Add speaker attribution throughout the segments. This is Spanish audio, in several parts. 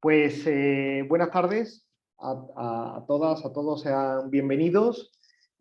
Speaker 1: Buenas tardes a todas, a todos, sean bienvenidos.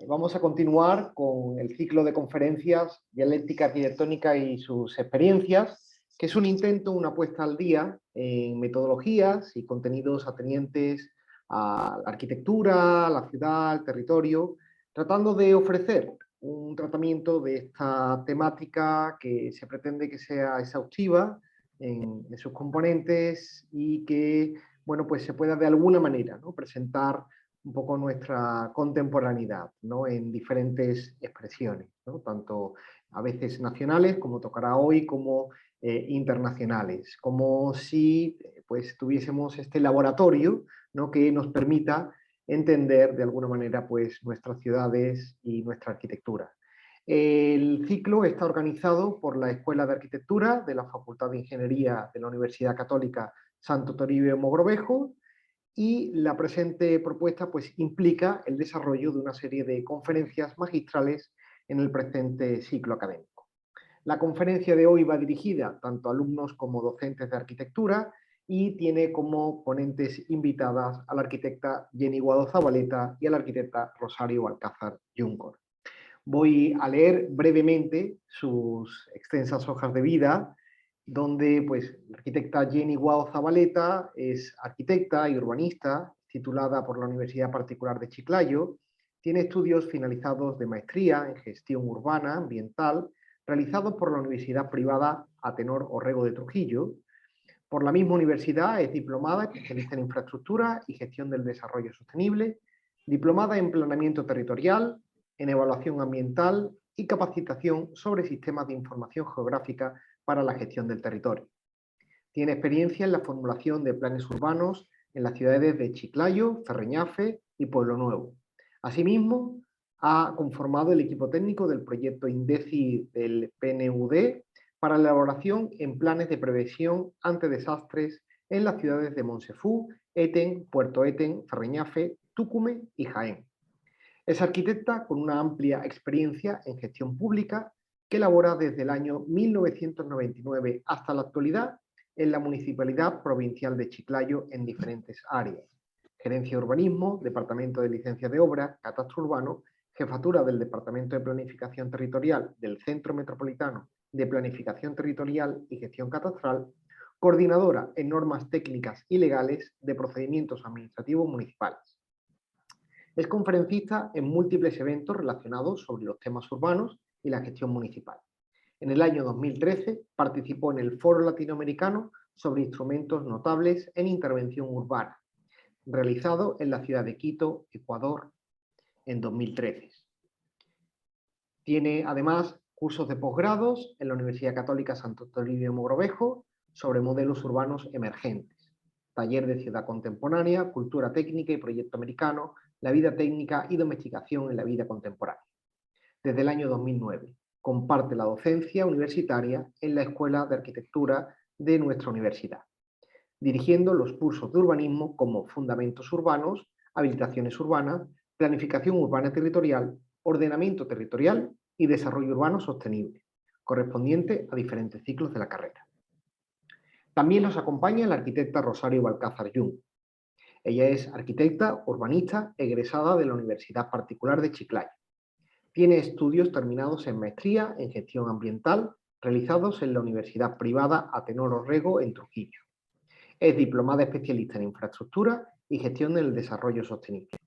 Speaker 1: Vamos a continuar con el ciclo de conferencias Dialéctica Arquitectónica y sus experiencias, que es un intento, una puesta al día en metodologías y contenidos atenientes a la arquitectura, a la ciudad, al territorio, tratando de ofrecer un tratamiento de esta temática que se pretende que sea exhaustiva en sus componentes y que, bueno, pues se pueda de alguna manera, ¿no?, presentar un poco nuestra contemporaneidad, ¿no?, en diferentes expresiones, ¿no?, tanto a veces nacionales, como tocará hoy, como internacionales, como si pues tuviésemos este laboratorio, ¿no?, que nos permita entender de alguna manera pues nuestras ciudades y nuestra arquitectura. El ciclo está organizado por la Escuela de Arquitectura de la Facultad de Ingeniería de la Universidad Católica Santo Toribio Mogrovejo, y la presente propuesta pues implica el desarrollo de una serie de conferencias magistrales en el presente ciclo académico. La conferencia de hoy va dirigida tanto a alumnos como docentes de arquitectura y tiene como ponentes invitadas a la arquitecta Jenny Guado Zabaleta y a la arquitecta Rosario Alcázar Juncor. Voy a leer brevemente sus extensas hojas de vida, donde pues, la arquitecta Jenny Guado Zabaleta es arquitecta y urbanista, titulada por la Universidad Particular de Chiclayo, tiene estudios finalizados de maestría en gestión urbana ambiental, realizados por la Universidad Privada Atenor Orrego de Trujillo. Por la misma universidad es diplomada, especialista en infraestructura y gestión del desarrollo sostenible, diplomada en planeamiento territorial, en evaluación ambiental y capacitación sobre sistemas de información geográfica para la gestión del territorio. Tiene experiencia en la formulación de planes urbanos en las ciudades de Chiclayo, Ferreñafe y Pueblo Nuevo. Asimismo, ha conformado el equipo técnico del proyecto INDECI del PNUD para la elaboración en planes de prevención ante desastres en las ciudades de Monsefú, Eten, Puerto Eten, Ferreñafe, Túcume y Jaén. Es arquitecta con una amplia experiencia en gestión pública que elabora desde el año 1999 hasta la actualidad en la Municipalidad Provincial de Chiclayo en diferentes áreas: Gerencia de Urbanismo, Departamento de Licencias de Obra, Catastro Urbano, Jefatura del Departamento de Planificación Territorial del Centro Metropolitano de Planificación Territorial y Gestión Catastral, coordinadora en normas técnicas y legales de procedimientos administrativos municipales. Es conferencista en múltiples eventos relacionados sobre los temas urbanos y la gestión municipal. En el año 2013 participó en el Foro Latinoamericano sobre instrumentos notables en intervención urbana, realizado en la ciudad de Quito, Ecuador, en 2013. Tiene además cursos de posgrados en la Universidad Católica Santo Toribio Mogrovejo sobre modelos urbanos emergentes, taller de ciudad contemporánea, cultura técnica y proyecto americano, la vida técnica y domesticación en la vida contemporánea. Desde el año 2009 comparte la docencia universitaria en la Escuela de Arquitectura de nuestra universidad, dirigiendo los cursos de urbanismo como Fundamentos Urbanos, Habilitaciones Urbanas, Planificación Urbana Territorial, Ordenamiento Territorial y Desarrollo Urbano Sostenible, correspondiente a diferentes ciclos de la carrera. También nos acompaña la arquitecta Rosario Alcázar Juncor. Ella es arquitecta urbanista egresada de la Universidad Particular de Chiclayo. Tiene estudios terminados en maestría en gestión ambiental realizados en la Universidad Privada Atenor Orrego en Trujillo. Es diplomada especialista en infraestructura y gestión del desarrollo sostenible.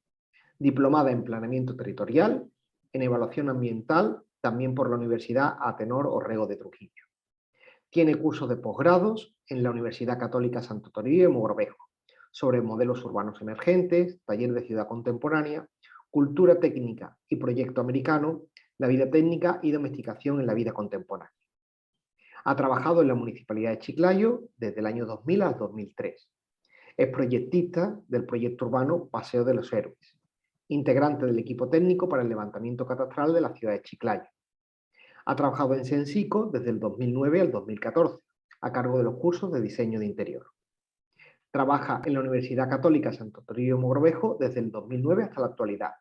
Speaker 1: Diplomada en planeamiento territorial, en evaluación ambiental, también por la Universidad Atenor Orrego de Trujillo. Tiene cursos de posgrados en la Universidad Católica Santo Toribio de Mogrovejo sobre modelos urbanos emergentes, taller de ciudad contemporánea, cultura técnica y proyecto americano, la vida técnica y domesticación en la vida contemporánea. Ha trabajado en la Municipalidad de Chiclayo desde el año 2000 al 2003. Es proyectista del proyecto urbano Paseo de los Héroes, integrante del equipo técnico para el levantamiento catastral de la ciudad de Chiclayo. Ha trabajado en Sensico desde el 2009 al 2014, a cargo de los cursos de diseño de interior. Trabaja en la Universidad Católica Santo Toribio Mogrovejo desde el 2009 hasta la actualidad,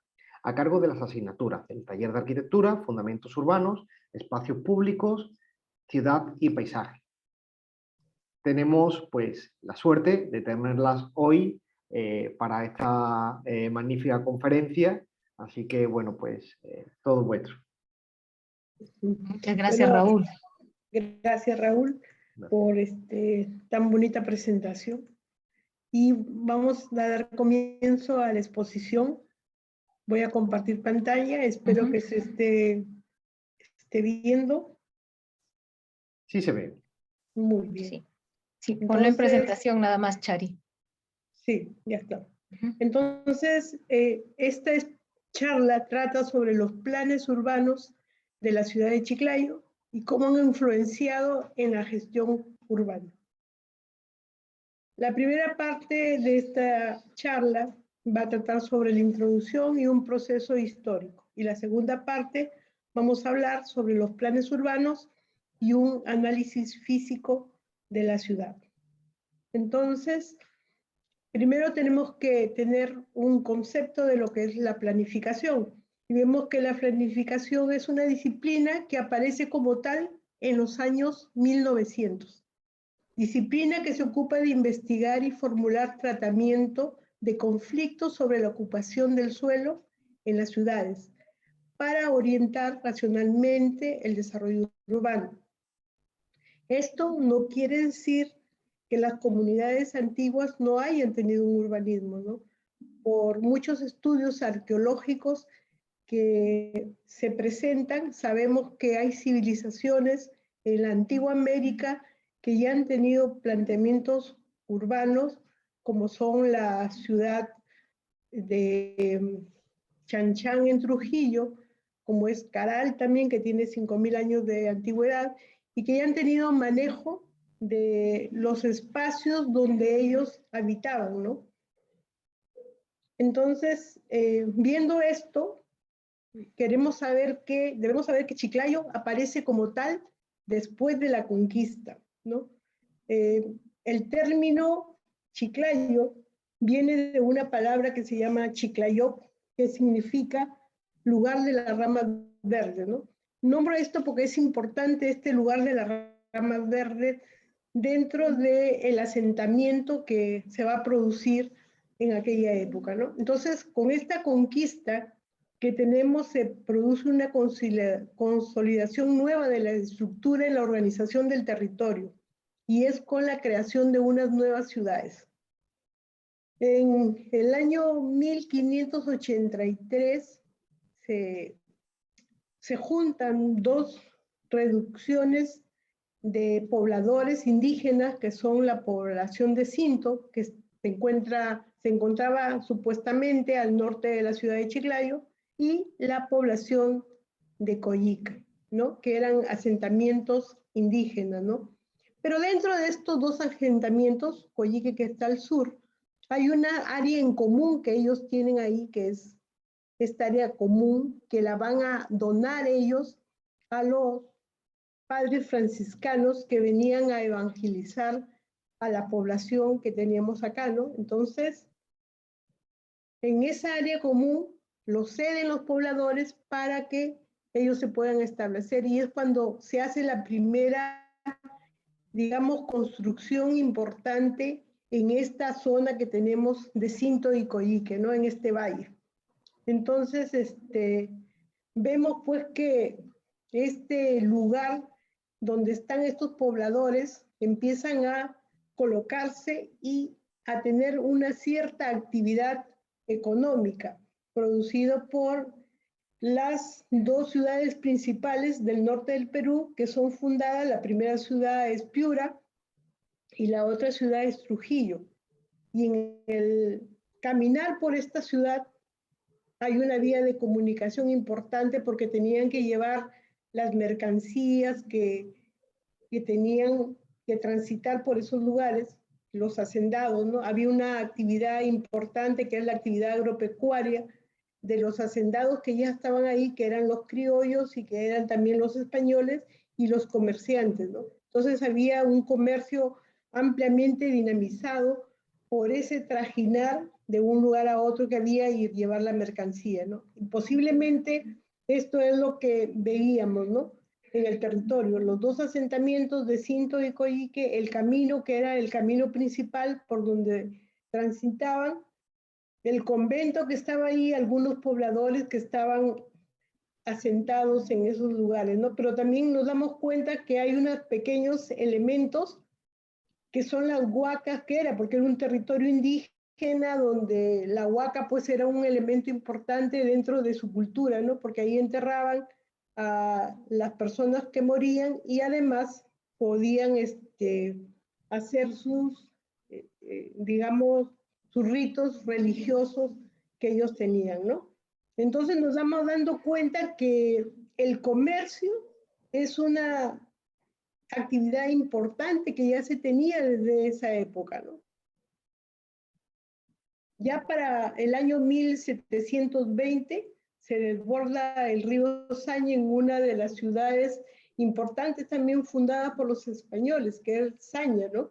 Speaker 1: a cargo de las asignaturas del taller de arquitectura, fundamentos urbanos, espacios públicos, ciudad y paisaje. tenemos pues la suerte de tenerlas hoy para esta magnífica conferencia. Así que, bueno, pues todo vuestro.
Speaker 2: Muchas gracias, Raúl.
Speaker 3: Gracias, Raúl, por tan bonita presentación. Y vamos a dar comienzo a la exposición. Voy a compartir pantalla, espero que se esté viendo.
Speaker 1: Sí se ve.
Speaker 3: Muy bien.
Speaker 2: Sí, ponlo en presentación nada más, Chari.
Speaker 3: Sí, ya está. Entonces, esta charla trata sobre los planes urbanos de la ciudad de Chiclayo y cómo han influenciado en la gestión urbana. La primera parte de esta charla va a tratar sobre la introducción y un proceso histórico. Y la segunda parte vamos a hablar sobre los planes urbanos y un análisis físico de la ciudad. Entonces, primero tenemos que tener un concepto de lo que es la planificación. Y vemos que la planificación es una disciplina que aparece como tal en los años 1900. Disciplina que se ocupa de investigar y formular tratamiento de conflictos sobre la ocupación del suelo en las ciudades para orientar racionalmente el desarrollo urbano. Esto no quiere decir que las comunidades antiguas no hayan tenido un urbanismo, ¿no? Por muchos estudios arqueológicos que se presentan, sabemos que hay civilizaciones en la antigua América que ya han tenido planteamientos urbanos, como son la ciudad de Chanchán en Trujillo, como es Caral también, que tiene 5.000 años de antigüedad, y que ya han tenido manejo de los espacios donde ellos habitaban, ¿no? Entonces, viendo esto, debemos saber que Chiclayo aparece como tal después de la conquista, ¿no? El término Chiclayo viene de una palabra que se llama Chiclayop, que significa lugar de las ramas verdes, ¿no? Nombro esto porque es importante este lugar de las ramas verdes dentro del asentamiento que se va a producir en aquella época, ¿no? Entonces, con esta conquista que tenemos, se produce una consolidación nueva de la estructura y la organización del territorio, y es con la creación de unas nuevas ciudades. En el año 1583 se juntan dos reducciones de pobladores indígenas, que son la población de Cinto, que se encontraba supuestamente al norte de la ciudad de Chiclayo, y la población de Coyica, ¿no? Que eran asentamientos indígenas, ¿no? Pero dentro de estos dos asentamientos, Coyique, que está al sur, hay una área en común que ellos tienen ahí, que es esta área común, que la van a donar ellos a los padres franciscanos que venían a evangelizar a la población que teníamos acá, ¿no? Entonces, en esa área común lo ceden los pobladores para que ellos se puedan establecer, y es cuando se hace la primera, digamos, construcción importante en esta zona que tenemos de Cinto y Coyique, ¿no? En este valle. Entonces, vemos pues que este lugar donde están estos pobladores empiezan a colocarse y a tener una cierta actividad económica, producido por las dos ciudades principales del norte del Perú, que son fundadas. La primera ciudad es Piura y la otra ciudad es Trujillo. Y en el caminar por esta ciudad hay una vía de comunicación importante, porque tenían que llevar las mercancías que tenían que transitar por esos lugares, los hacendados, ¿no? Había una actividad importante que es la actividad agropecuaria de los hacendados que ya estaban ahí, que eran los criollos y que eran también los españoles y los comerciantes, ¿no? Entonces había un comercio ampliamente dinamizado por ese trajinar de un lugar a otro que había y llevar la mercancía, ¿no? Y posiblemente esto es lo que veíamos, ¿no? en el territorio. Los dos asentamientos de Cinto y Coyique, el camino que era el camino principal por donde transitaban, el convento que estaba ahí, algunos pobladores que estaban asentados en esos lugares, ¿no? Pero también nos damos cuenta que hay unos pequeños elementos que son las huacas, que era, porque era un territorio indígena donde la huaca pues era un elemento importante dentro de su cultura, ¿no? Porque ahí enterraban a las personas que morían y además podían hacer sus, digamos, sus ritos religiosos que ellos tenían, ¿no? Entonces nos vamos dando cuenta que el comercio es una actividad importante que ya se tenía desde esa época, ¿no? Ya para el año 1720 se desborda el río Saña en una de las ciudades importantes también fundadas por los españoles, que es Saña, ¿no?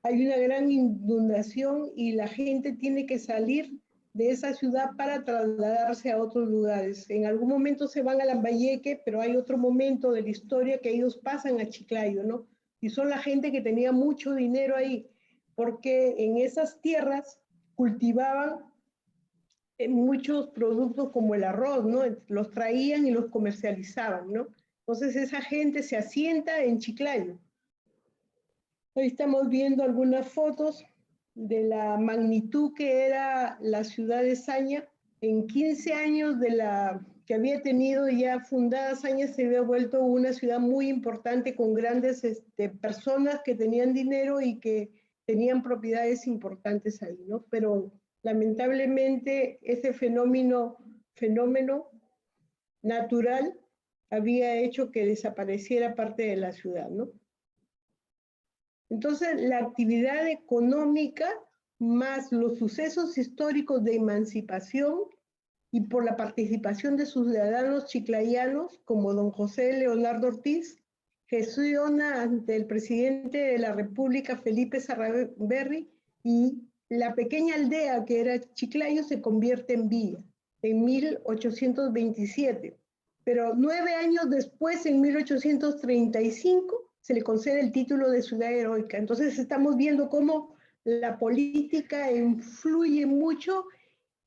Speaker 3: Hay una gran inundación y la gente tiene que salir de esa ciudad para trasladarse a otros lugares. En algún momento se van a Lambayeque, pero hay otro momento de la historia que ellos pasan a Chiclayo, ¿no? Y son la gente que tenía mucho dinero ahí, porque en esas tierras cultivaban muchos productos como el arroz, ¿no? Los traían y los comercializaban, ¿no? Entonces esa gente se asienta en Chiclayo. Hoy estamos viendo algunas fotos de la magnitud que era la ciudad de Saña. En 15 años de la que había tenido ya fundada Saña, se había vuelto una ciudad muy importante con grandes personas que tenían dinero y que tenían propiedades importantes ahí, ¿no? Pero lamentablemente ese fenómeno natural había hecho que desapareciera parte de la ciudad, ¿no? Entonces, la actividad económica más los sucesos históricos de emancipación y por la participación de sus ciudadanos chiclayanos, como don José Leonardo Ortiz, gestiona ante el presidente de la República, Felipe Sarraberry, y la pequeña aldea que era Chiclayo se convierte en villa en 1827. Pero 9 años después, en 1835, se le concede el título de ciudad heroica. Entonces estamos viendo cómo la política influye mucho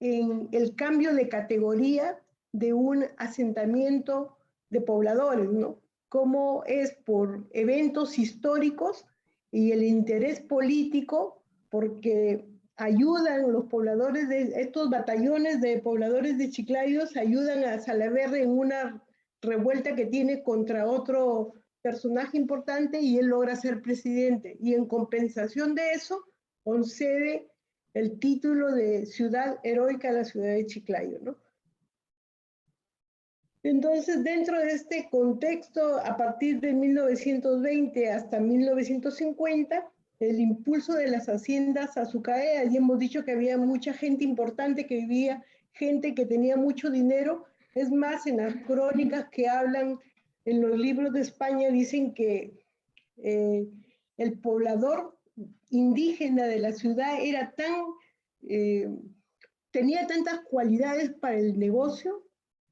Speaker 3: en el cambio de categoría de un asentamiento de pobladores, ¿no? Cómo es por eventos históricos y el interés político, porque ayudan los pobladores de estos batallones de pobladores de Chiclayos, ayudan a Salaverry en una revuelta que tiene contra otro personaje importante y él logra ser presidente. Y en compensación de eso, concede el título de ciudad heroica a la ciudad de Chiclayo, ¿no? Entonces, dentro de este contexto, a partir de 1920 hasta 1950, el impulso de las haciendas azucareras, y hemos dicho que había mucha gente importante que vivía, gente que tenía mucho dinero. Es más, en las crónicas que hablan en los libros de España dicen que el poblador indígena de la ciudad era tenía tantas cualidades para el negocio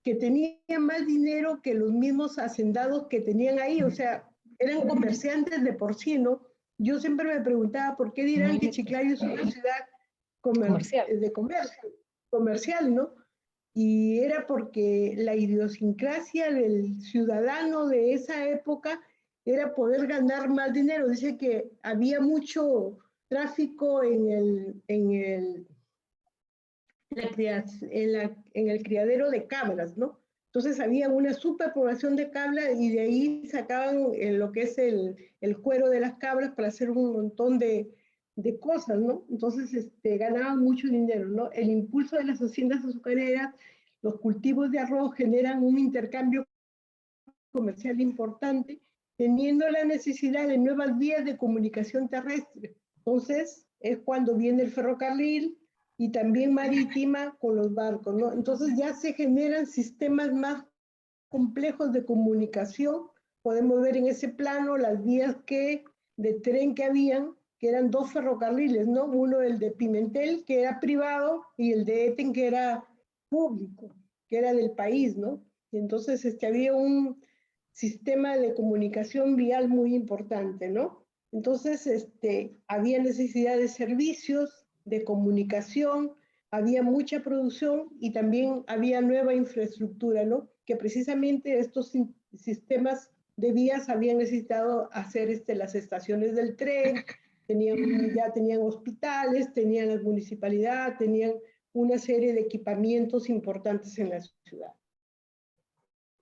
Speaker 3: que tenía más dinero que los mismos hacendados que tenían ahí, o sea, eran comerciantes de por sí, ¿no? Yo siempre me preguntaba por qué dirán que Chiclayo es una ciudad comercial, ¿no? Y era porque la idiosincrasia del ciudadano de esa época era poder ganar más dinero. Dice que había mucho tráfico en el criadero de cabras, ¿no? Entonces había una superpoblación de cabras y de ahí sacaban lo que es el cuero de las cabras para hacer un montón de cosas, ¿no? Entonces ganaban mucho dinero, ¿no? El impulso de las haciendas azucareras, los cultivos de arroz generan un intercambio comercial importante, teniendo la necesidad de nuevas vías de comunicación terrestre. Entonces es cuando viene el ferrocarril y también marítima con los barcos, ¿no? Entonces ya se generan sistemas más complejos de comunicación. Podemos ver en ese plano las vías de tren que habían, que eran 2 ferrocarriles, ¿no? Uno, el de Pimentel, que era privado, y el de Eten, que era público, que era del país, ¿no? Y entonces había un sistema de comunicación vial muy importante, ¿no? Entonces, había necesidad de servicios, de comunicación, había mucha producción y también había nueva infraestructura, ¿no? Que precisamente estos sistemas de vías habían necesitado hacer las estaciones del tren, ya tenían hospitales, tenían la municipalidad, tenían una serie de equipamientos importantes en la ciudad.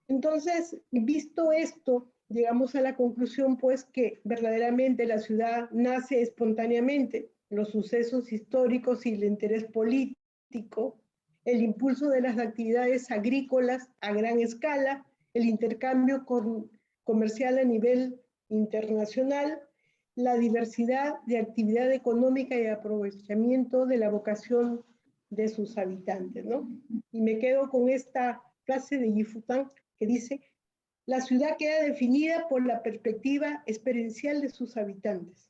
Speaker 3: Entonces, visto esto, llegamos a la conclusión, pues, que verdaderamente la ciudad nace espontáneamente. Los sucesos históricos y el interés político, el impulso de las actividades agrícolas a gran escala, el intercambio comercial a nivel internacional, la diversidad de actividad económica y aprovechamiento de la vocación de sus habitantes, ¿no? Y me quedo con esta frase de Yifután que dice: la ciudad queda definida por la perspectiva experiencial de sus habitantes,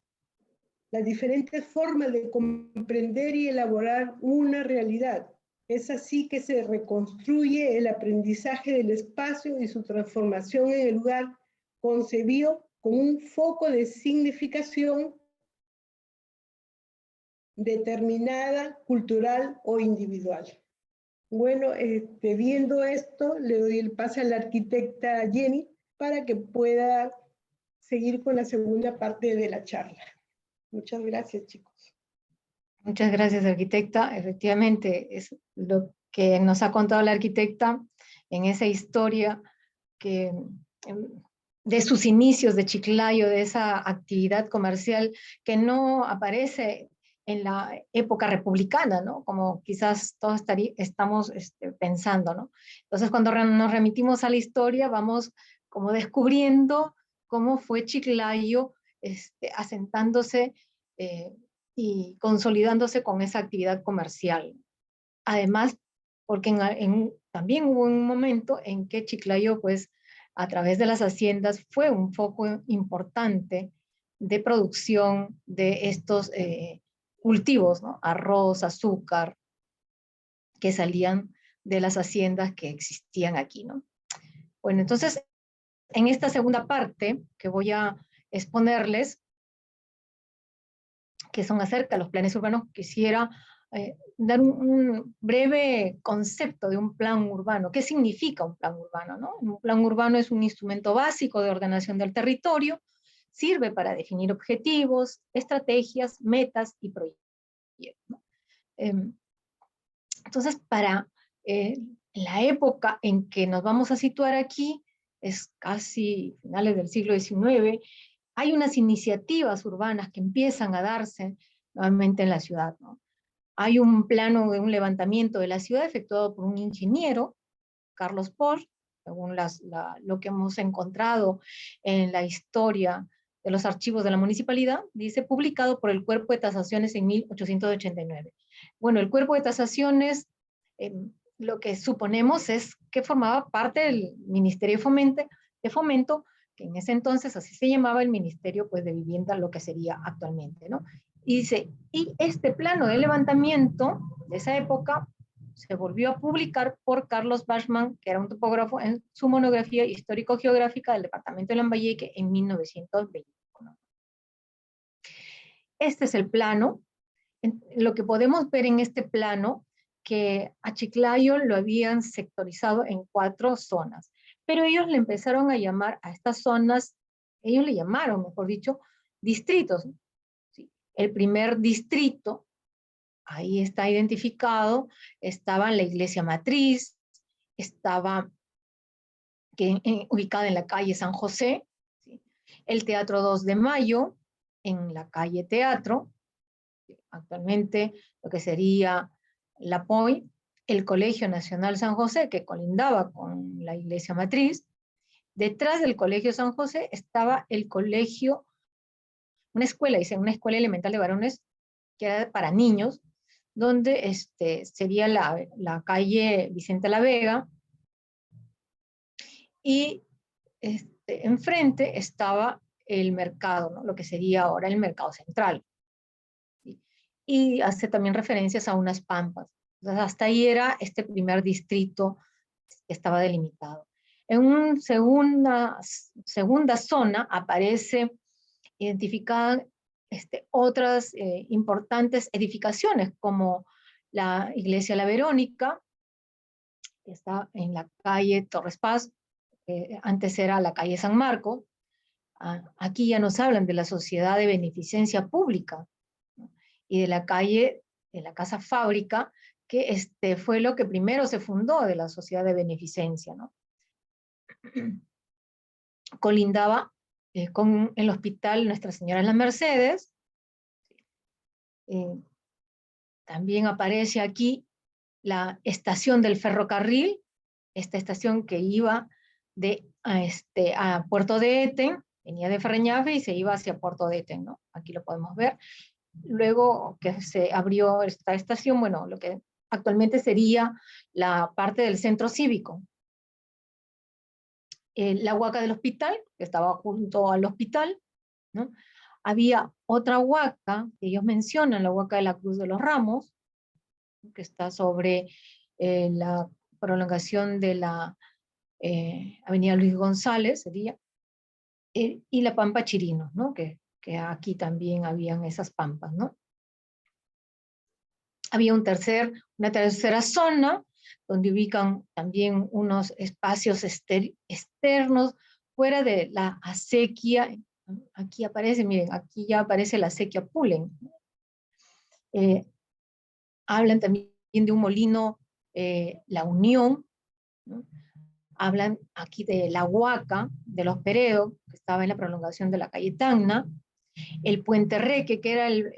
Speaker 3: las diferentes formas de comprender y elaborar una realidad. Es así que se reconstruye el aprendizaje del espacio y su transformación en el lugar concebido con un foco de significación determinada, cultural o individual. Bueno, viendo esto, le doy el pase a la arquitecta Jenny para que pueda seguir con la segunda parte de la charla. Muchas gracias, chicos.
Speaker 2: Muchas gracias, arquitecta. Efectivamente, es lo que nos ha contado la arquitecta en esa historia de sus inicios de Chiclayo, de esa actividad comercial que no aparece en la época republicana, ¿no? Como quizás todos estamos pensando, ¿no? Entonces, cuando nos remitimos a la historia, vamos como descubriendo cómo fue Chiclayo asentándose y consolidándose con esa actividad comercial. Además, porque también hubo un momento en que Chiclayo, pues, a través de las haciendas, fue un foco importante de producción de estos cultivos, ¿no? Arroz, azúcar, que salían de las haciendas que existían aquí, ¿no? Bueno, entonces, en esta segunda parte que voy a exponerles, que son acerca de los planes urbanos, quisiera dar un breve concepto de un plan urbano. ¿Qué significa un plan urbano, no? Un plan urbano es un instrumento básico de ordenación del territorio, sirve para definir objetivos, estrategias, metas y proyectos, ¿no? Entonces, para la época en que nos vamos a situar aquí, es casi finales del siglo XIX, hay unas iniciativas urbanas que empiezan a darse nuevamente en la ciudad, ¿no? Hay un plano de un levantamiento de la ciudad efectuado por un ingeniero, Carlos Posch, según lo que hemos encontrado en la historia de los archivos de la municipalidad, dice, publicado por el Cuerpo de Tasaciones en 1889. Bueno, el Cuerpo de Tasaciones, lo que suponemos es que formaba parte del Ministerio de Fomento, que en ese entonces así se llamaba el Ministerio, pues, de Vivienda, lo que sería actualmente, ¿no? Y dice, y este plano de levantamiento de esa época se volvió a publicar por Carlos Bachmann, que era un topógrafo, en su monografía histórico-geográfica del departamento de Lambayeque en 1921. Este es el plano. Lo que podemos ver en este plano, que a Chiclayo lo habían sectorizado en 4 zonas, pero ellos le empezaron a llamar a estas zonas, ellos le llamaron, mejor dicho, distritos. ¿Sí? El primer distrito, ahí está identificado, estaba la iglesia matriz, estaba ubicada en la calle San José, ¿sí? El Teatro 2 de Mayo, en la calle Teatro, actualmente lo que sería la POI, el Colegio Nacional San José, que colindaba con la iglesia matriz. Detrás del Colegio San José estaba el colegio, una escuela elemental de varones, que era para niños, donde sería la calle Vicente La Vega, y enfrente estaba el mercado, ¿no? Lo que sería ahora el mercado central. ¿Sí? Y hace también referencias a unas pampas. Entonces, hasta ahí era este primer distrito que estaba delimitado. En una segunda zona aparece identificada otras importantes edificaciones, como la Iglesia La Verónica, que está en la calle Torres Paz, antes era la calle San Marcos. Aquí ya nos hablan de la Sociedad de Beneficencia Pública, ¿no? Y de la calle, de la Casa Fábrica, que fue lo que primero se fundó de la Sociedad de Beneficencia, ¿no? Colindaba con el Hospital Nuestra Señora de las Mercedes. También aparece aquí la estación del ferrocarril, esta estación que iba a Puerto de Eten, venía de Ferreñafe y se iba hacia Puerto de Eten, ¿no? Aquí lo podemos ver. Luego que se abrió esta estación, bueno, lo que actualmente sería la parte del centro cívico. La huaca del hospital, que estaba junto al hospital, ¿no? Había otra huaca que ellos mencionan, la huaca de la Cruz de los Ramos, que está sobre la prolongación de la Avenida Luis González, sería, y la Pampa Chirinos, ¿no? Que aquí también habían esas pampas, ¿no? Había una tercera zona, donde ubican también unos espacios externos, fuera de la acequia. Aquí aparece, miren, aquí ya aparece la acequia Pulen. Hablan también de un molino, La Unión, ¿no? Hablan aquí de la Huaca, de los Peredo, que estaba en la prolongación de la calle Tacna, el Puente Reque, que era el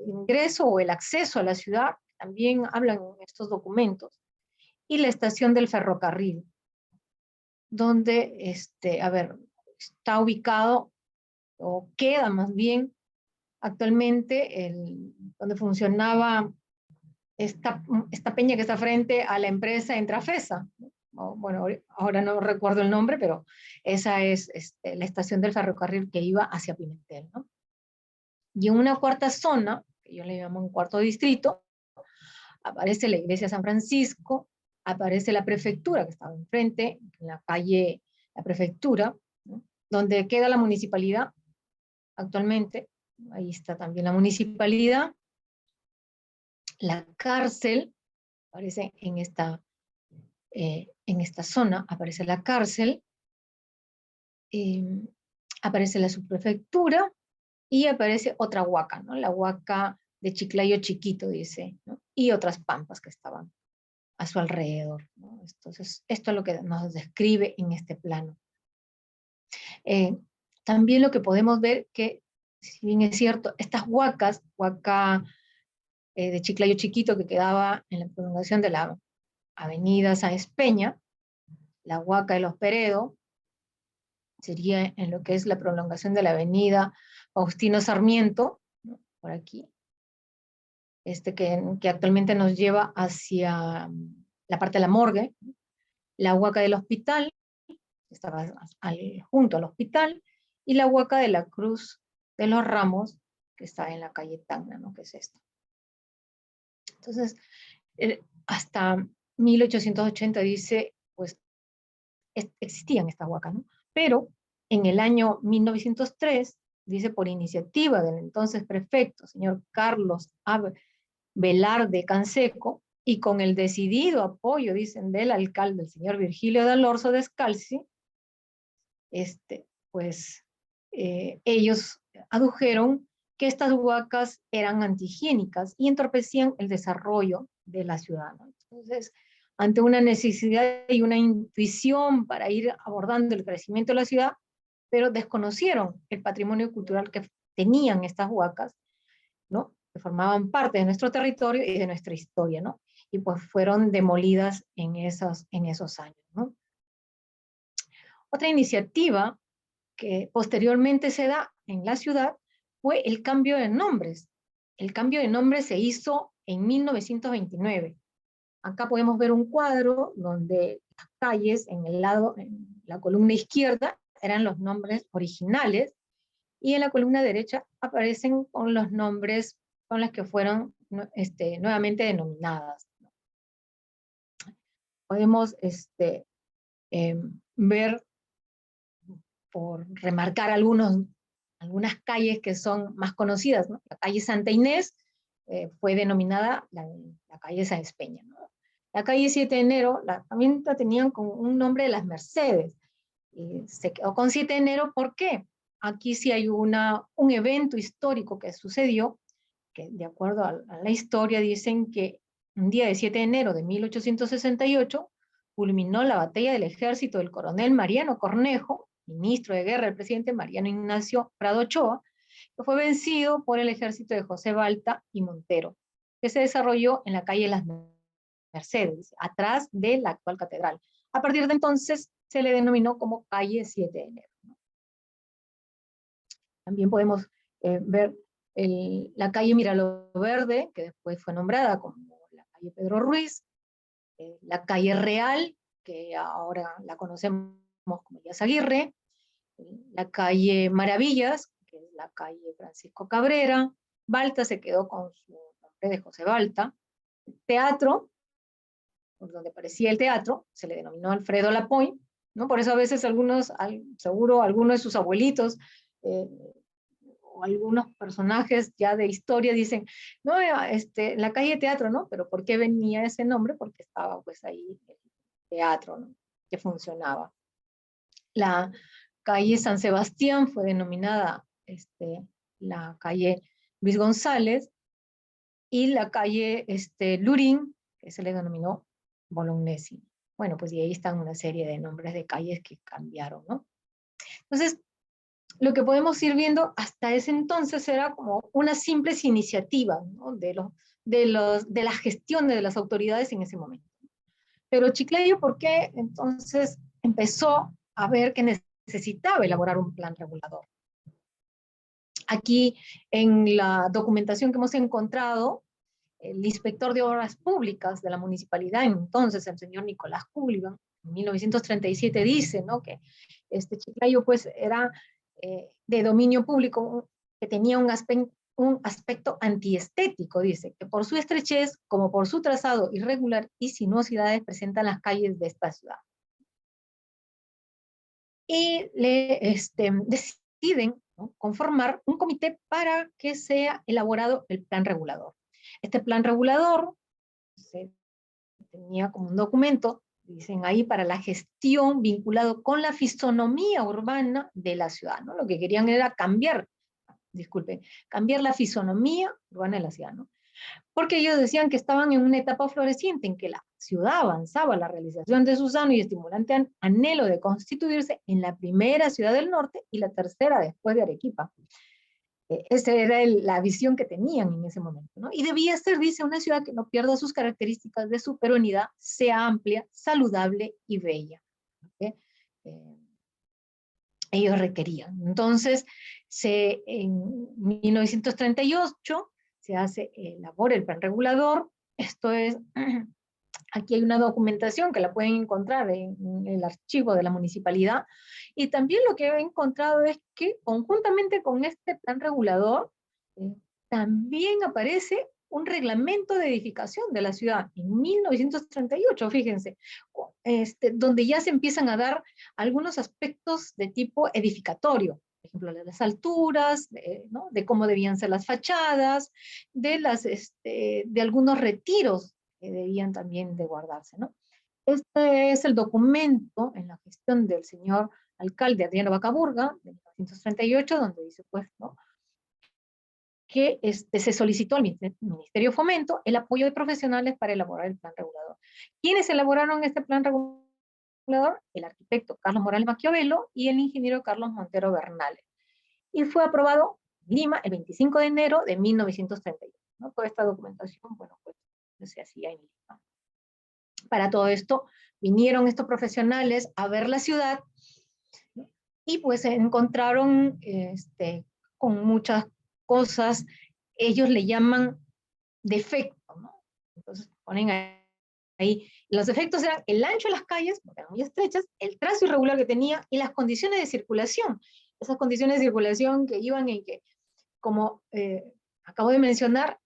Speaker 2: ingreso o el acceso a la ciudad, también hablan en estos documentos, y la estación del ferrocarril, donde, está ubicado, o queda más bien, actualmente, donde funcionaba esta peña que está frente a la empresa Entrafesa. Bueno, ahora no recuerdo el nombre, pero esa es la estación del ferrocarril que iba hacia Pimentel, ¿no? Y en una cuarta zona, que yo le llamo un cuarto distrito, aparece la iglesia San Francisco, aparece la prefectura que estaba enfrente, en la calle La Prefectura, ¿no? Donde queda la municipalidad actualmente. Ahí está también la municipalidad. La cárcel aparece en esta zona, aparece la cárcel, aparece la subprefectura y aparece otra huaca, ¿no? La huaca de Chiclayo Chiquito, dice, ¿no? Y otras pampas que estaban a su alrededor, ¿no? Entonces, esto es lo que nos describe en este plano. También lo que podemos ver que, si bien es cierto, estas huacas, huaca de Chiclayo Chiquito, que quedaba en la prolongación de la avenida Sáenz Peña, la huaca de los Peredo, sería en lo que es la prolongación de la avenida Faustino Sarmiento, ¿no? Por aquí, que actualmente nos lleva hacia la parte de la morgue, ¿no? La huaca del hospital, que estaba junto al hospital, y la huaca de la Cruz de los Ramos, que está en la calle Tacna, ¿no? Que es esto. Entonces, hasta 1880 dice, pues, existían estas huacas, ¿no? Pero en el año 1903, dice, por iniciativa del entonces prefecto, señor Carlos Velarde Canseco, y con el decidido apoyo, dicen, del alcalde, el señor Virgilio D'Alorso Descalzi, pues ellos adujeron que estas huacas eran antihigiénicas y entorpecían el desarrollo de la ciudad, ¿no? Entonces, ante una necesidad y una intuición para ir abordando el crecimiento de la ciudad, pero desconocieron el patrimonio cultural que tenían estas huacas, ¿no? Que formaban parte de nuestro territorio y de nuestra historia, ¿no? Y pues fueron demolidas en esos años, ¿no? Otra iniciativa que posteriormente se da en la ciudad fue el cambio de nombres. El cambio de nombre se hizo en 1929. Acá podemos ver un cuadro donde las calles en la columna izquierda eran los nombres originales y en la columna derecha aparecen con los nombres con los que fueron nuevamente denominadas. Podemos ver, por remarcar algunas calles que son más conocidas, ¿no? La calle Santa Inés fue denominada la calle Sáenz Peña, ¿no? La calle 7 de enero, también la tenían con un nombre de las Mercedes, y se quedó con 7 de enero, ¿por qué? Aquí sí hay un evento histórico que sucedió, que de acuerdo a la historia dicen que un día de 7 de enero de 1868 culminó la batalla del ejército del coronel Mariano Cornejo, ministro de guerra del presidente Mariano Ignacio Prado Ochoa, que fue vencido por el ejército de José Balta y Montero, que se desarrolló en la calle Las Mercedes, atrás de la actual catedral. A partir de entonces se le denominó como calle 7 de enero. También podemos ver la calle Miralo Verde, que después fue nombrada como la calle Pedro Ruiz, la calle Real, que ahora la conocemos como Elías Aguirre, la calle Maravillas, que es la calle Francisco Cabrera. Balta se quedó con su nombre de José Balta. Teatro, por donde aparecía el teatro, se le denominó Alfredo Lapointe, ¿no? Por eso a veces seguro algunos de sus abuelitos o algunos personajes ya de historia dicen, no, la calle Teatro, ¿no? Pero ¿por qué venía ese nombre? Porque estaba pues ahí el teatro, ¿no? Que funcionaba. La calle San Sebastián fue denominada la calle Luis González, y la calle Lurín, que se le denominó Bolognesi. Bueno, pues y ahí están una serie de nombres de calles que cambiaron, ¿no? Entonces, lo que podemos ir viendo hasta ese entonces era como unas simples iniciativas, ¿no? de la gestión de las autoridades en ese momento. Pero Chiclayo, ¿por qué entonces empezó a ver que necesitaba elaborar un plan regulador? Aquí en la documentación que hemos encontrado, el inspector de obras públicas de la municipalidad, entonces el señor Nicolás Cullivan, en 1937 dice, ¿no? Que Chiclayo pues era de dominio público, que tenía un aspecto antiestético, dice, que por su estrechez, como por su trazado irregular y sinuosidades presentan las calles de esta ciudad. Y deciden, ¿no?, conformar un comité para que sea elaborado el plan regulador. Este plan regulador tenía como un documento, dicen ahí, para la gestión vinculado con la fisonomía urbana de la ciudad, ¿no? Lo que querían era cambiar la fisonomía urbana de la ciudad, ¿no? Porque ellos decían que estaban en una etapa floreciente en que la ciudad avanzaba a la realización de su sano y estimulante anhelo de constituirse en la primera ciudad del norte y la tercera después de Arequipa. Esa era la visión que tenían en ese momento, ¿no? Y debía ser, dice, una ciudad que no pierda sus características de su perenidad, sea amplia, saludable y bella. ¿Okay? Ellos requerían. Entonces, en 1938 se elabora el plan regulador. Esto es, aquí hay una documentación que la pueden encontrar en el archivo de la municipalidad, y también lo que he encontrado es que conjuntamente con este plan regulador también aparece un reglamento de edificación de la ciudad en 1938, fíjense, donde ya se empiezan a dar algunos aspectos de tipo edificatorio, por ejemplo, de las alturas, ¿no?, de cómo debían ser las fachadas, de algunos retiros que debían también de guardarse, ¿no? Este es el documento en la gestión del señor alcalde Adriano Bacaburga, de 1938, donde dice, pues, ¿no?, que se solicitó al Ministerio de Fomento el apoyo de profesionales para elaborar el plan regulador. ¿Quiénes elaboraron este plan regulador? El arquitecto Carlos Morales Maquiavelo y el ingeniero Carlos Montero Bernales. Y fue aprobado en Lima el 25 de enero de 1931. ¿No? Toda esta documentación, bueno, pues se hacía en Lima. Para todo esto vinieron estos profesionales a ver la ciudad, ¿no?, y pues se encontraron con muchas cosas, ellos le llaman defectos, ¿no? Entonces ponen ahí, los defectos eran el ancho de las calles, porque eran muy estrechas, el trazo irregular que tenía y las condiciones de circulación. Esas condiciones de circulación que iban en que, como acabo de mencionar,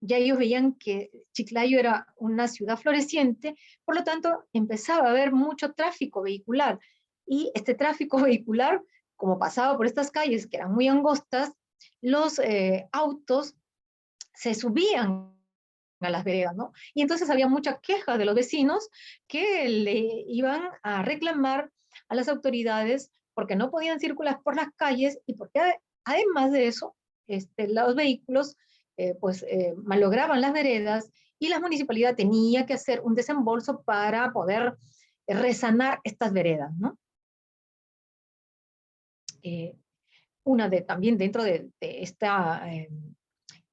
Speaker 2: ya ellos veían que Chiclayo era una ciudad floreciente, por lo tanto empezaba a haber mucho tráfico vehicular. Y este tráfico vehicular, como pasaba por estas calles que eran muy angostas, los autos se subían a las veredas, ¿no? Y entonces había mucha queja de los vecinos que le iban a reclamar a las autoridades porque no podían circular por las calles y porque además de eso, los vehículos malograban las veredas y la municipalidad tenía que hacer un desembolso para poder resanar estas veredas, ¿no? También dentro de esta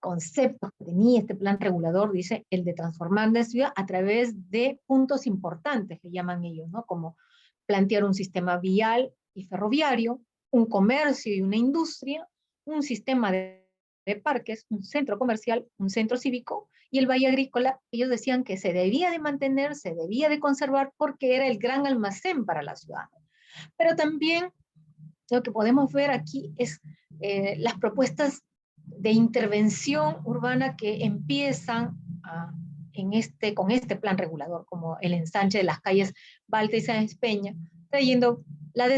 Speaker 2: conceptos que tenía este plan regulador, dice, el de transformar la ciudad a través de puntos importantes, que llaman ellos, ¿no? Como plantear un sistema vial y ferroviario, un comercio y una industria, un sistema de parques, un centro comercial, un centro cívico, y el valle agrícola, ellos decían que se debía de mantener, se debía de conservar, porque era el gran almacén para la ciudad. Pero también lo que podemos ver aquí es las propuestas de intervención urbana que empiezan con este plan regulador, como el ensanche de las calles Balta y Sáenz Peña, trayendo la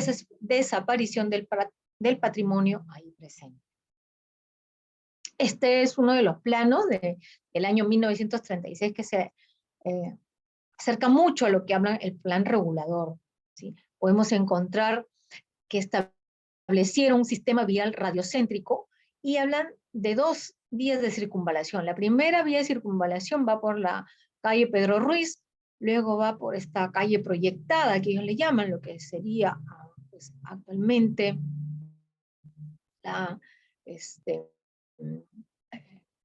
Speaker 2: desaparición del patrimonio ahí presente. Este es uno de los planos del año 1936 que se acerca mucho a lo que habla el plan regulador, ¿sí? Podemos encontrar que establecieron un sistema vial radiocéntrico y hablan de 2 vías de circunvalación. La primera vía de circunvalación va por la calle Pedro Ruiz, luego va por esta calle proyectada, que ellos le llaman, lo que sería pues, actualmente la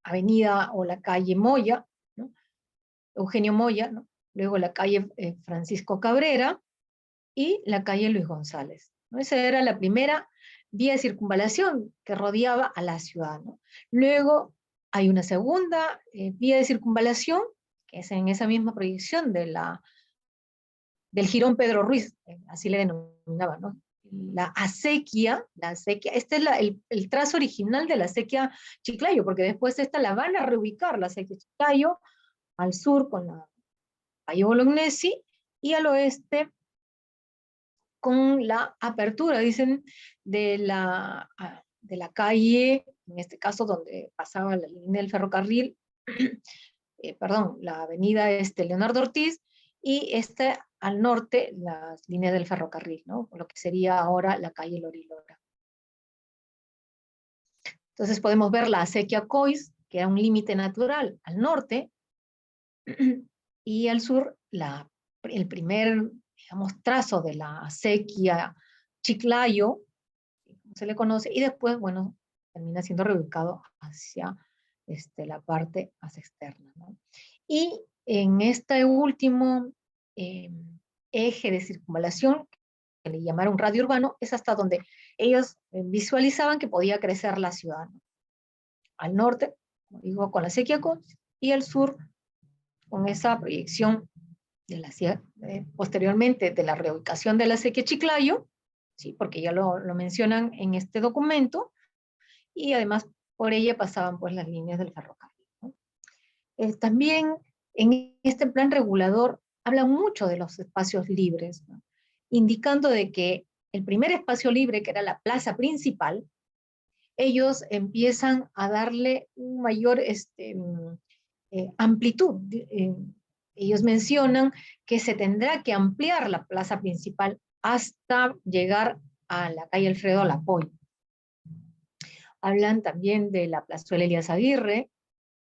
Speaker 2: avenida o la calle Moya, ¿no? Eugenio Moya, ¿no? Luego la calle Francisco Cabrera y la calle Luis González, ¿no? Esa era la primera vía de circunvalación que rodeaba a la ciudad, ¿no? Luego hay una segunda vía de circunvalación, que es en esa misma proyección del Jirón Pedro Ruiz, así le denominaban, ¿no? La acequia, este es el trazo original de la acequia Chiclayo, porque después esta la van a reubicar, la acequia Chiclayo, al sur con la calle Bolognesi, y al oeste con la apertura, dicen, de la calle, en este caso donde pasaba la línea del ferrocarril, la avenida Leonardo Ortiz, y al norte las líneas del ferrocarril, ¿no? Lo que sería ahora la calle Lorilora. Entonces podemos ver la acequia Cois, que era un límite natural al norte, y al sur el primer, digamos, trazo de la acequia Chiclayo, como se le conoce, y después, bueno, termina siendo reubicado hacia la parte más externa, ¿no? Y en este último eje de circunvalación, que le llamaron radio urbano, es hasta donde ellos visualizaban que podía crecer la ciudad, ¿no? Al norte, como digo, con la acequia Cois, y al sur, con esa proyección posteriormente de la reubicación de la acequia Chiclayo, ¿sí? Porque ya lo mencionan en este documento, y además por ella pasaban pues las líneas del ferrocarril, ¿no? También en este plan regulador habla mucho de los espacios libres, ¿no? Indicando de que el primer espacio libre, que era la plaza principal, ellos empiezan a darle un mayor amplitud. Ellos mencionan que se tendrá que ampliar la plaza principal hasta llegar a la calle Alfredo Lapoy. Hablan también de la plazuela Elías Aguirre,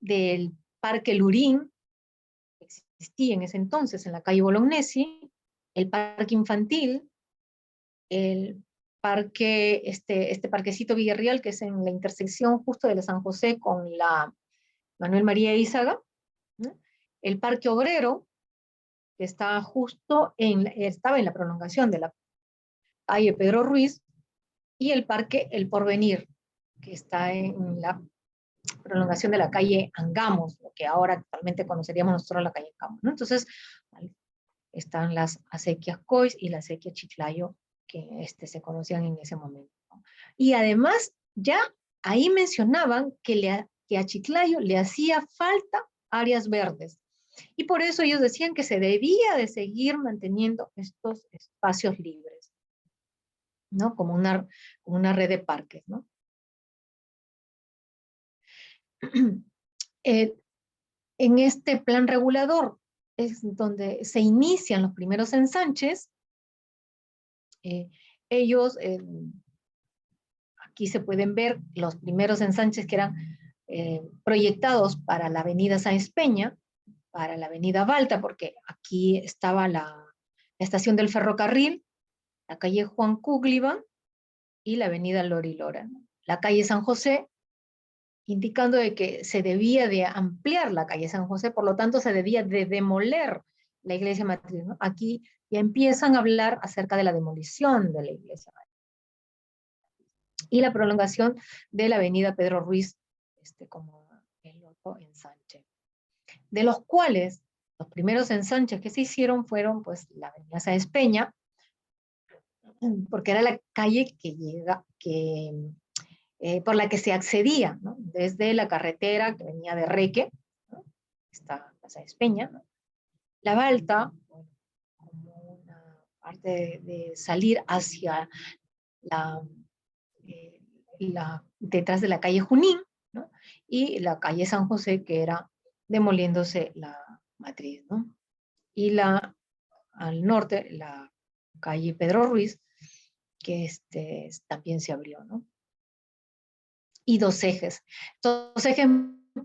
Speaker 2: del Parque Lurín, que existía en ese entonces en la calle Bolognesi, el Parque Infantil, el parque, este parquecito Villarreal, que es en la intersección justo de la San José con la Manuel María Izaga, ¿no? El Parque Obrero, que está estaba en la prolongación de la calle Pedro Ruiz, y el Parque El Porvenir, que está en la prolongación de la calle Angamos, lo que ahora actualmente conoceríamos nosotros la calle Angamos, ¿no? Entonces, están las acequias Cois y la acequia Chiclayo, que se conocían en ese momento, ¿no? Y además, ya ahí mencionaban que que a Chiclayo le hacía falta áreas verdes. Y por eso ellos decían que se debía de seguir manteniendo estos espacios libres, ¿no? Como una red de parques, ¿no? En este plan regulador es donde se inician los primeros ensanches. Ellos, aquí se pueden ver los primeros ensanches que eran proyectados para la avenida Sáenz Peña, para la avenida Balta, porque aquí estaba la estación del ferrocarril, la calle Juan Cúgliba y la avenida Lori Lora, ¿no? La calle San José, indicando de que se debía de ampliar la calle San José, por lo tanto se debía de demoler la iglesia matriz, ¿no? Aquí ya empiezan a hablar acerca de la demolición de la iglesia matriz y la prolongación de la avenida Pedro Ruiz, como el otro ensanche, de los cuales los primeros ensanches que se hicieron fueron pues la avenida Sáenz Peña, porque era la calle por la que se accedía, ¿no? Desde la carretera que venía de Reque, ¿no? Está la Sáenz Peña, ¿no? La Balta, bueno, como una parte de salir hacia detrás de la calle Junín, ¿no? Y la calle San José, que era demoliéndose la matriz, ¿no? Y al norte, la calle Pedro Ruiz, que también se abrió, ¿no? Y dos ejes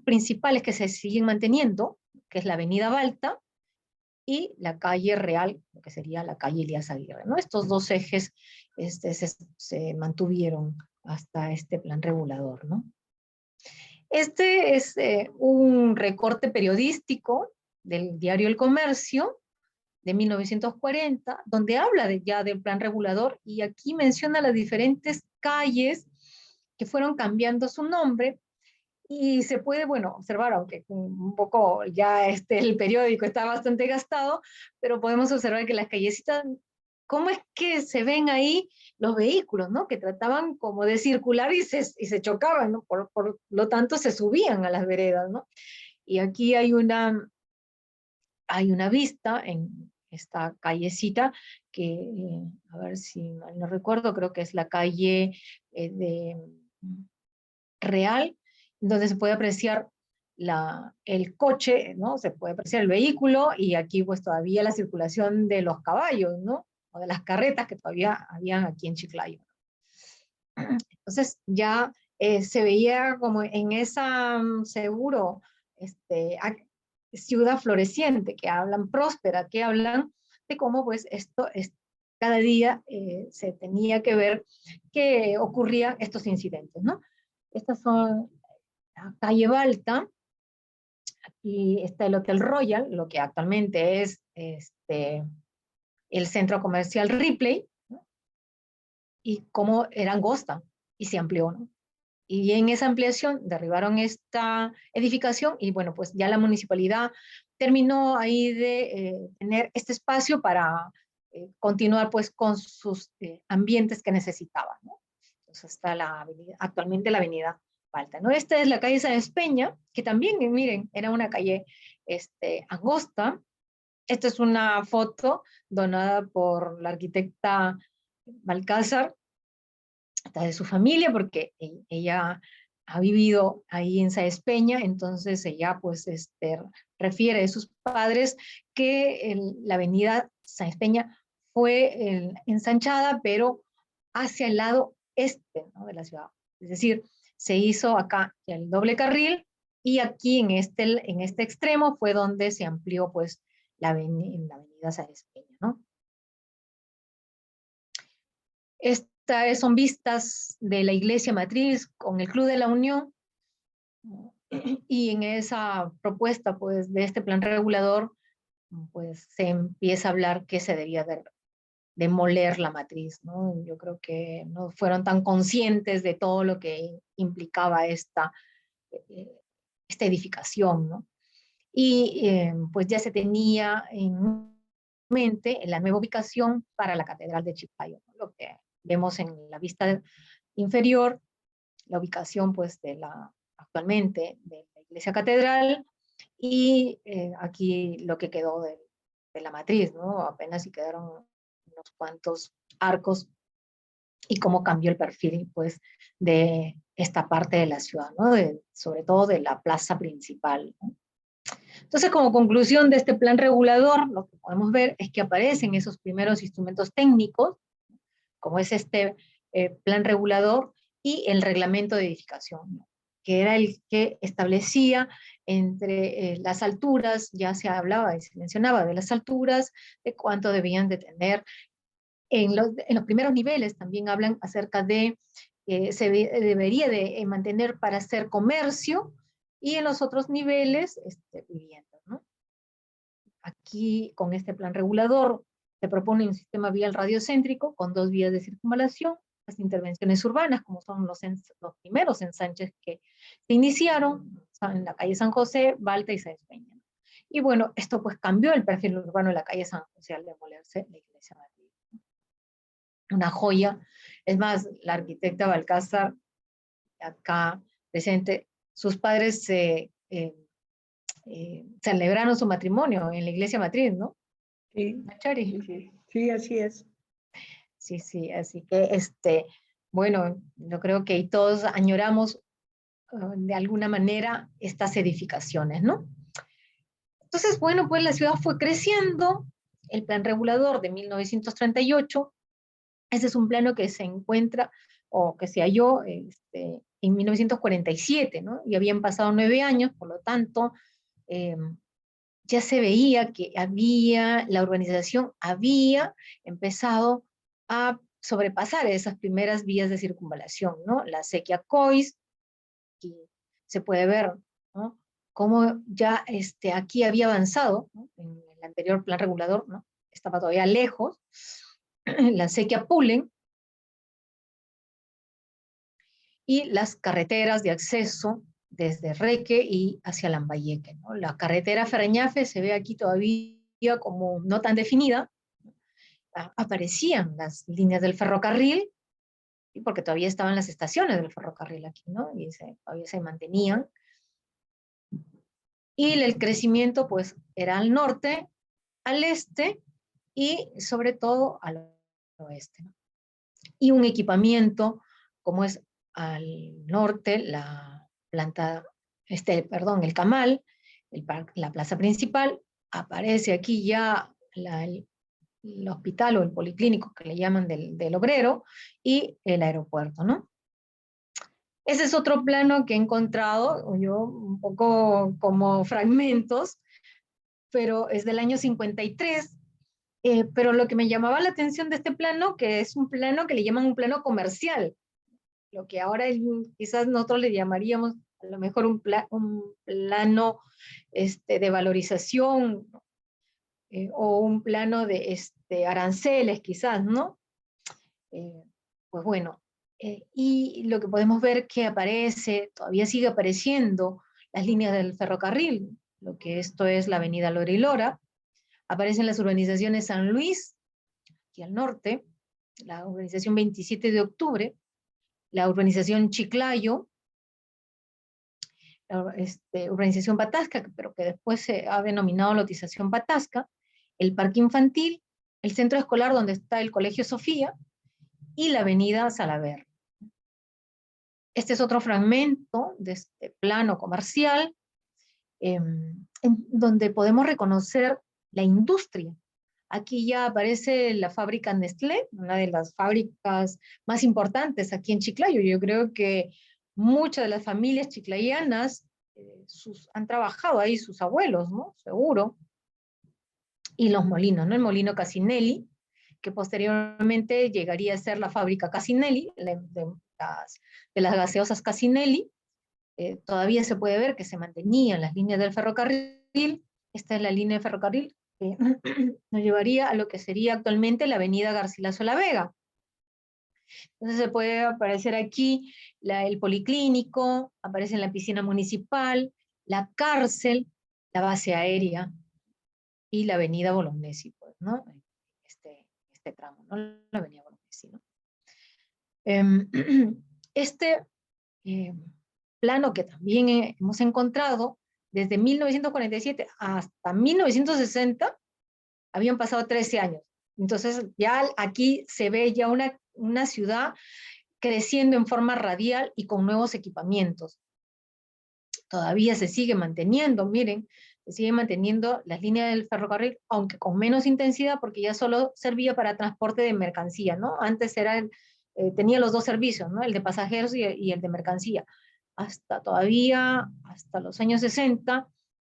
Speaker 2: principales que se siguen manteniendo, que es la avenida Balta y la calle Real, que sería la calle Elías Aguirre, ¿no? Estos dos ejes se mantuvieron hasta este plan regulador, ¿no? Este es un recorte periodístico del diario El Comercio de 1940, donde habla ya del plan regulador, y aquí menciona las diferentes calles que fueron cambiando su nombre, y se puede, bueno, observar, aunque un poco ya el periódico está bastante gastado, pero podemos observar que las callecitas, cómo es que se ven ahí los vehículos, ¿no? Que trataban como de circular y se chocaban, ¿no? Por lo tanto, se subían a las veredas, ¿no? Y aquí hay una vista en esta callecita que, a ver si mal no recuerdo, creo que es la calle de Real, donde se puede apreciar el coche, ¿no? Se puede apreciar el vehículo, y aquí pues todavía la circulación de los caballos, ¿no? O de las carretas que todavía habían aquí en Chiclayo. Entonces ya se veía como en esa seguro ciudad floreciente, que hablan próspera, que hablan de cómo pues esto cada día se tenía que ver que ocurrían estos incidentes, ¿no? Estas son la calle Balta, aquí está el Hotel Royal, lo que actualmente es el centro comercial Ripley, ¿no? Y cómo era angosta y se amplió, ¿no? Y en esa ampliación derribaron esta edificación, y bueno, pues ya la municipalidad terminó ahí de tener este espacio para continuar pues con sus ambientes que necesitaban, ¿no? Entonces está actualmente la avenida Balta, ¿no? Esta es la calle Sáenz Peña, que también, miren, era una calle angosta. Esta es una foto donada por la arquitecta Balcázar, de su familia, porque ella ha vivido ahí en Sáenz Peña, entonces ella pues refiere de sus padres que la avenida Sáenz Peña fue ensanchada, pero hacia el lado este, ¿no? De la ciudad. Es decir, se hizo acá el doble carril, y aquí en este extremo fue donde se amplió pues la avenida Sáenz Peña, ¿no? Estas son vistas de la iglesia matriz con el Club de la Unión, y en esa propuesta pues de este plan regulador pues se empieza a hablar que se debía de demoler la matriz, ¿no? Yo creo que no fueron tan conscientes de todo lo que implicaba esta edificación, ¿no? Y pues ya se tenía en mente la nueva ubicación para la Catedral de Chiclayo, ¿no? Lo que vemos en la vista inferior, la ubicación pues de la actualmente de la iglesia catedral, y aquí lo que quedó de la matriz, ¿no? Apenas si quedaron unos cuantos arcos, y cómo cambió el perfil, pues, de esta parte de la ciudad, ¿no? Sobre todo de la plaza principal, ¿no? Entonces, como conclusión de este plan regulador, lo que podemos ver es que aparecen esos primeros instrumentos técnicos, como es este plan regulador y el reglamento de edificación, ¿no? Que era el que establecía entre las alturas, ya se hablaba y se mencionaba de las alturas, de cuánto debían de tener. En los primeros niveles también hablan acerca de que debería de mantener para hacer comercio, y en los otros niveles, viviendas, ¿no? Aquí, con este plan regulador, se propone un sistema vial radiocéntrico con 2 vías de circunvalación, las intervenciones urbanas, como son los primeros ensanches que se iniciaron, en la calle San José, Balta y Sáenz Peña. Y bueno, esto pues cambió el perfil urbano de la calle San José al demolerse la iglesia matriz. Una joya. Es más, la arquitecta Balcázar, acá presente, sus padres celebraron su matrimonio en la iglesia matriz, ¿no?
Speaker 3: Sí,
Speaker 2: Machari.
Speaker 3: sí, sí. Sí, así es.
Speaker 2: Sí, sí, así que, bueno, yo creo que todos añoramos de alguna manera estas edificaciones, ¿no? Entonces, bueno, pues la ciudad fue creciendo, el plan regulador de 1938, ese es un plano que se encuentra, o que se halló en 1947, ¿no? Y habían pasado 9 años, por lo tanto, ya se veía que la urbanización había empezado a sobrepasar esas primeras vías de circunvalación, ¿no? La acequia Cois, y se puede ver, ¿no? Cómo ya aquí había avanzado, ¿no? En el anterior plan regulador, ¿no? Estaba todavía lejos. La acequia Pulen, y las carreteras de acceso desde Reque y hacia Lambayeque, ¿no? La carretera Farañafe se ve aquí todavía como no tan definida. Aparecían las líneas del ferrocarril, porque todavía estaban las estaciones del ferrocarril aquí, ¿no? Y todavía se mantenían. Y el crecimiento, pues, era al norte, al este y sobre todo al oeste, ¿no? Y un equipamiento, como es al norte, la planta, el Camal, la plaza principal, aparece aquí ya el hospital o el policlínico que le llaman del obrero, y el aeropuerto, ¿no? Ese es otro plano que he encontrado yo un poco como fragmentos, pero es del año 53. Pero lo que me llamaba la atención de este plano, que es un plano que le llaman un plano comercial, lo que ahora quizás nosotros le llamaríamos a lo mejor un plano de valorización, o un plano de aranceles quizás, ¿no? Pues bueno, y lo que podemos ver que aparece, todavía sigue apareciendo las líneas del ferrocarril, lo que esto es la avenida Lorilora, aparecen las urbanizaciones San Luis, aquí al norte, la urbanización 27 de octubre, la urbanización Chiclayo, la urbanización Patasca, pero que después se ha denominado lotización Patasca, el parque infantil, el centro escolar donde está el Colegio Sofía, y la avenida Salaver. Este es otro fragmento de este plano comercial, en donde podemos reconocer la industria. Aquí ya aparece la fábrica Nestlé, una de las fábricas más importantes aquí en Chiclayo. Yo creo que muchas de las familias chiclayanas han trabajado ahí, sus abuelos, ¿no? Seguro. Y los molinos, ¿no? El molino Casinelli, que posteriormente llegaría a ser la fábrica Casinelli, de las gaseosas Casinelli. Todavía se puede ver que se mantenían las líneas del ferrocarril. Esta es la línea de ferrocarril que nos llevaría a lo que sería actualmente la avenida Garcilaso La Vega. Entonces se puede aparecer aquí el policlínico, aparece en la piscina municipal, la cárcel, la base aérea y la avenida Bolognesi, pues, ¿no? Este tramo, ¿no? La avenida Bolognesi, ¿no? Este plano que también hemos encontrado, desde 1947 hasta 1960, habían pasado 13 años. Entonces ya aquí se ve ya una ciudad creciendo en forma radial y con nuevos equipamientos. Todavía se sigue manteniendo, miren, se sigue manteniendo las líneas del ferrocarril, aunque con menos intensidad, porque ya solo servía para transporte de mercancía, ¿no? Antes tenía los dos servicios, ¿no? El de pasajeros y el de mercancía. Hasta los años 60,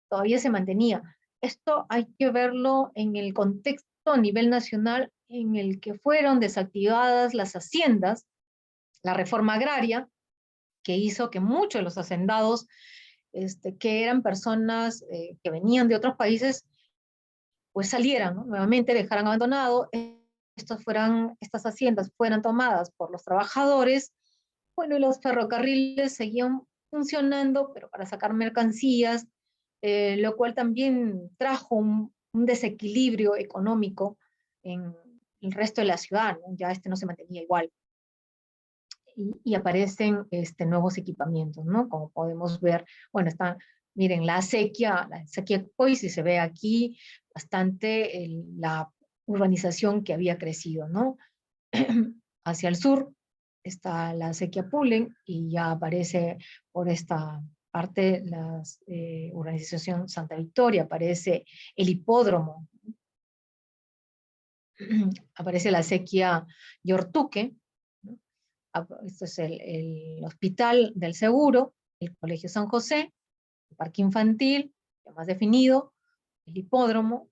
Speaker 2: todavía se mantenía. Esto hay que verlo en el contexto a nivel nacional en el que fueron desactivadas las haciendas, la reforma agraria, que hizo que muchos de los hacendados, que eran personas que venían de otros países, pues salieran, ¿no? Nuevamente dejaran abandonado, estas haciendas fueran tomadas por los trabajadores, bueno, y los ferrocarriles seguían funcionando, pero para sacar mercancías, lo cual también trajo un desequilibrio económico en el resto de la ciudad, ¿no? Ya no se mantenía igual. Y aparecen nuevos equipamientos, ¿no? Como podemos ver, bueno, miren, la acequia Coisi, se ve aquí bastante la urbanización que había crecido, ¿no? Hacia el sur está la acequia Pulen y ya aparece por esta parte la urbanización Santa Victoria, aparece el hipódromo, aparece la acequia Yortuque, ¿no? Esto es el Hospital del Seguro, el Colegio San José, el Parque Infantil, ya más definido, el hipódromo,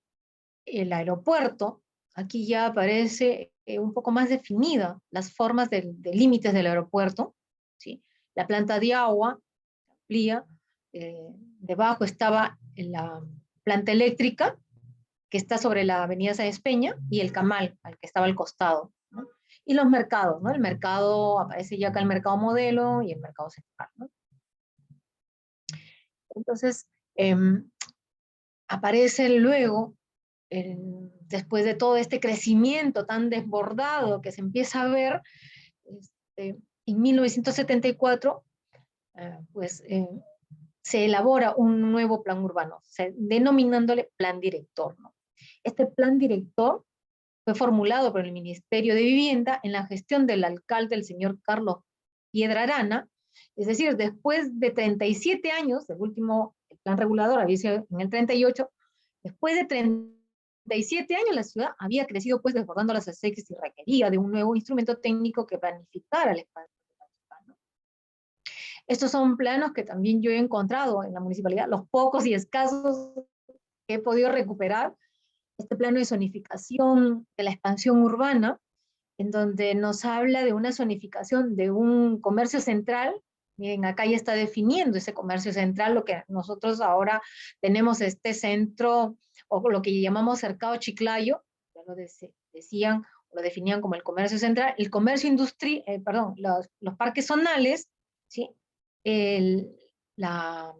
Speaker 2: el aeropuerto. Aquí ya aparece un poco más definida las formas de límites del aeropuerto, ¿sí? La planta de agua amplía, debajo estaba la planta eléctrica, que está sobre la avenida Sáenz Peña, y el Camal, al que estaba al costado, ¿no? Y los mercados, ¿no? El mercado, aparece ya acá el mercado modelo y el mercado central, ¿no? Entonces, aparece luego, después de todo este crecimiento tan desbordado que se empieza a ver, en 1974, pues se elabora un nuevo plan urbano, denominándole plan director, ¿no? Este plan director fue formulado por el Ministerio de Vivienda en la gestión del alcalde, el señor Carlos Piedrarana. Es decir, después de 37 años, el último el plan regulador había sido en el 38, después de 37 años la ciudad había crecido, pues desbordando las acequias, y requería de un nuevo instrumento técnico que planificara el espacio de la ciudad, ¿no? Estos son planos que también yo he encontrado en la municipalidad, los pocos y escasos que he podido recuperar. Este plano de zonificación de la expansión urbana, en donde nos habla de una zonificación de un comercio central. Miren, acá ya está definiendo ese comercio central, lo que nosotros ahora tenemos este centro, o lo que llamamos Cercado Chiclayo, ya lo decían, lo definían como el comercio central, el comercio industrial, perdón, los parques zonales, ¿sí? La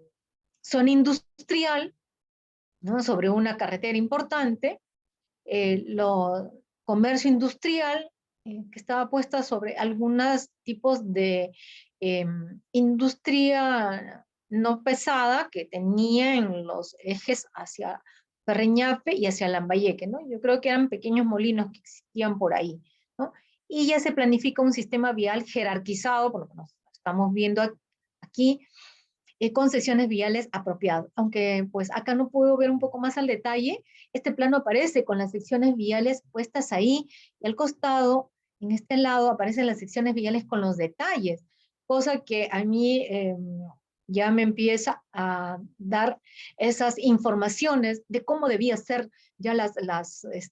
Speaker 2: zona industrial, ¿no? Sobre una carretera importante, comercio industrial, que estaba puesta sobre algunos tipos de industria no pesada que tenía en los ejes hacia Perreñape y hacia Lambayeque, ¿no? Yo creo que eran pequeños molinos que existían por ahí, ¿no? Y ya se planifica un sistema vial jerarquizado, por lo que nos estamos viendo aquí, concesiones viales apropiadas. Aunque pues acá no puedo ver un poco más al detalle, este plano aparece con las secciones viales puestas ahí, y al costado, en este lado, aparecen las secciones viales con los detalles, cosa que a mí ya me empieza a dar esas informaciones de cómo debía ser ya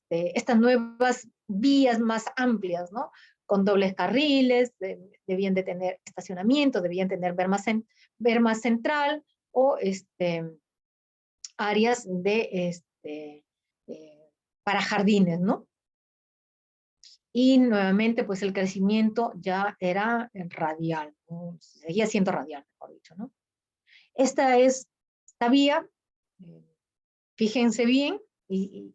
Speaker 2: estas nuevas vías más amplias, ¿no? Con dobles carriles, debían de tener estacionamiento, debían tener ver más central, o áreas para jardines, ¿no? Y nuevamente, pues el crecimiento ya era radial, ¿no? Seguía siendo radial, mejor dicho, ¿no? Esta vía, fíjense bien, y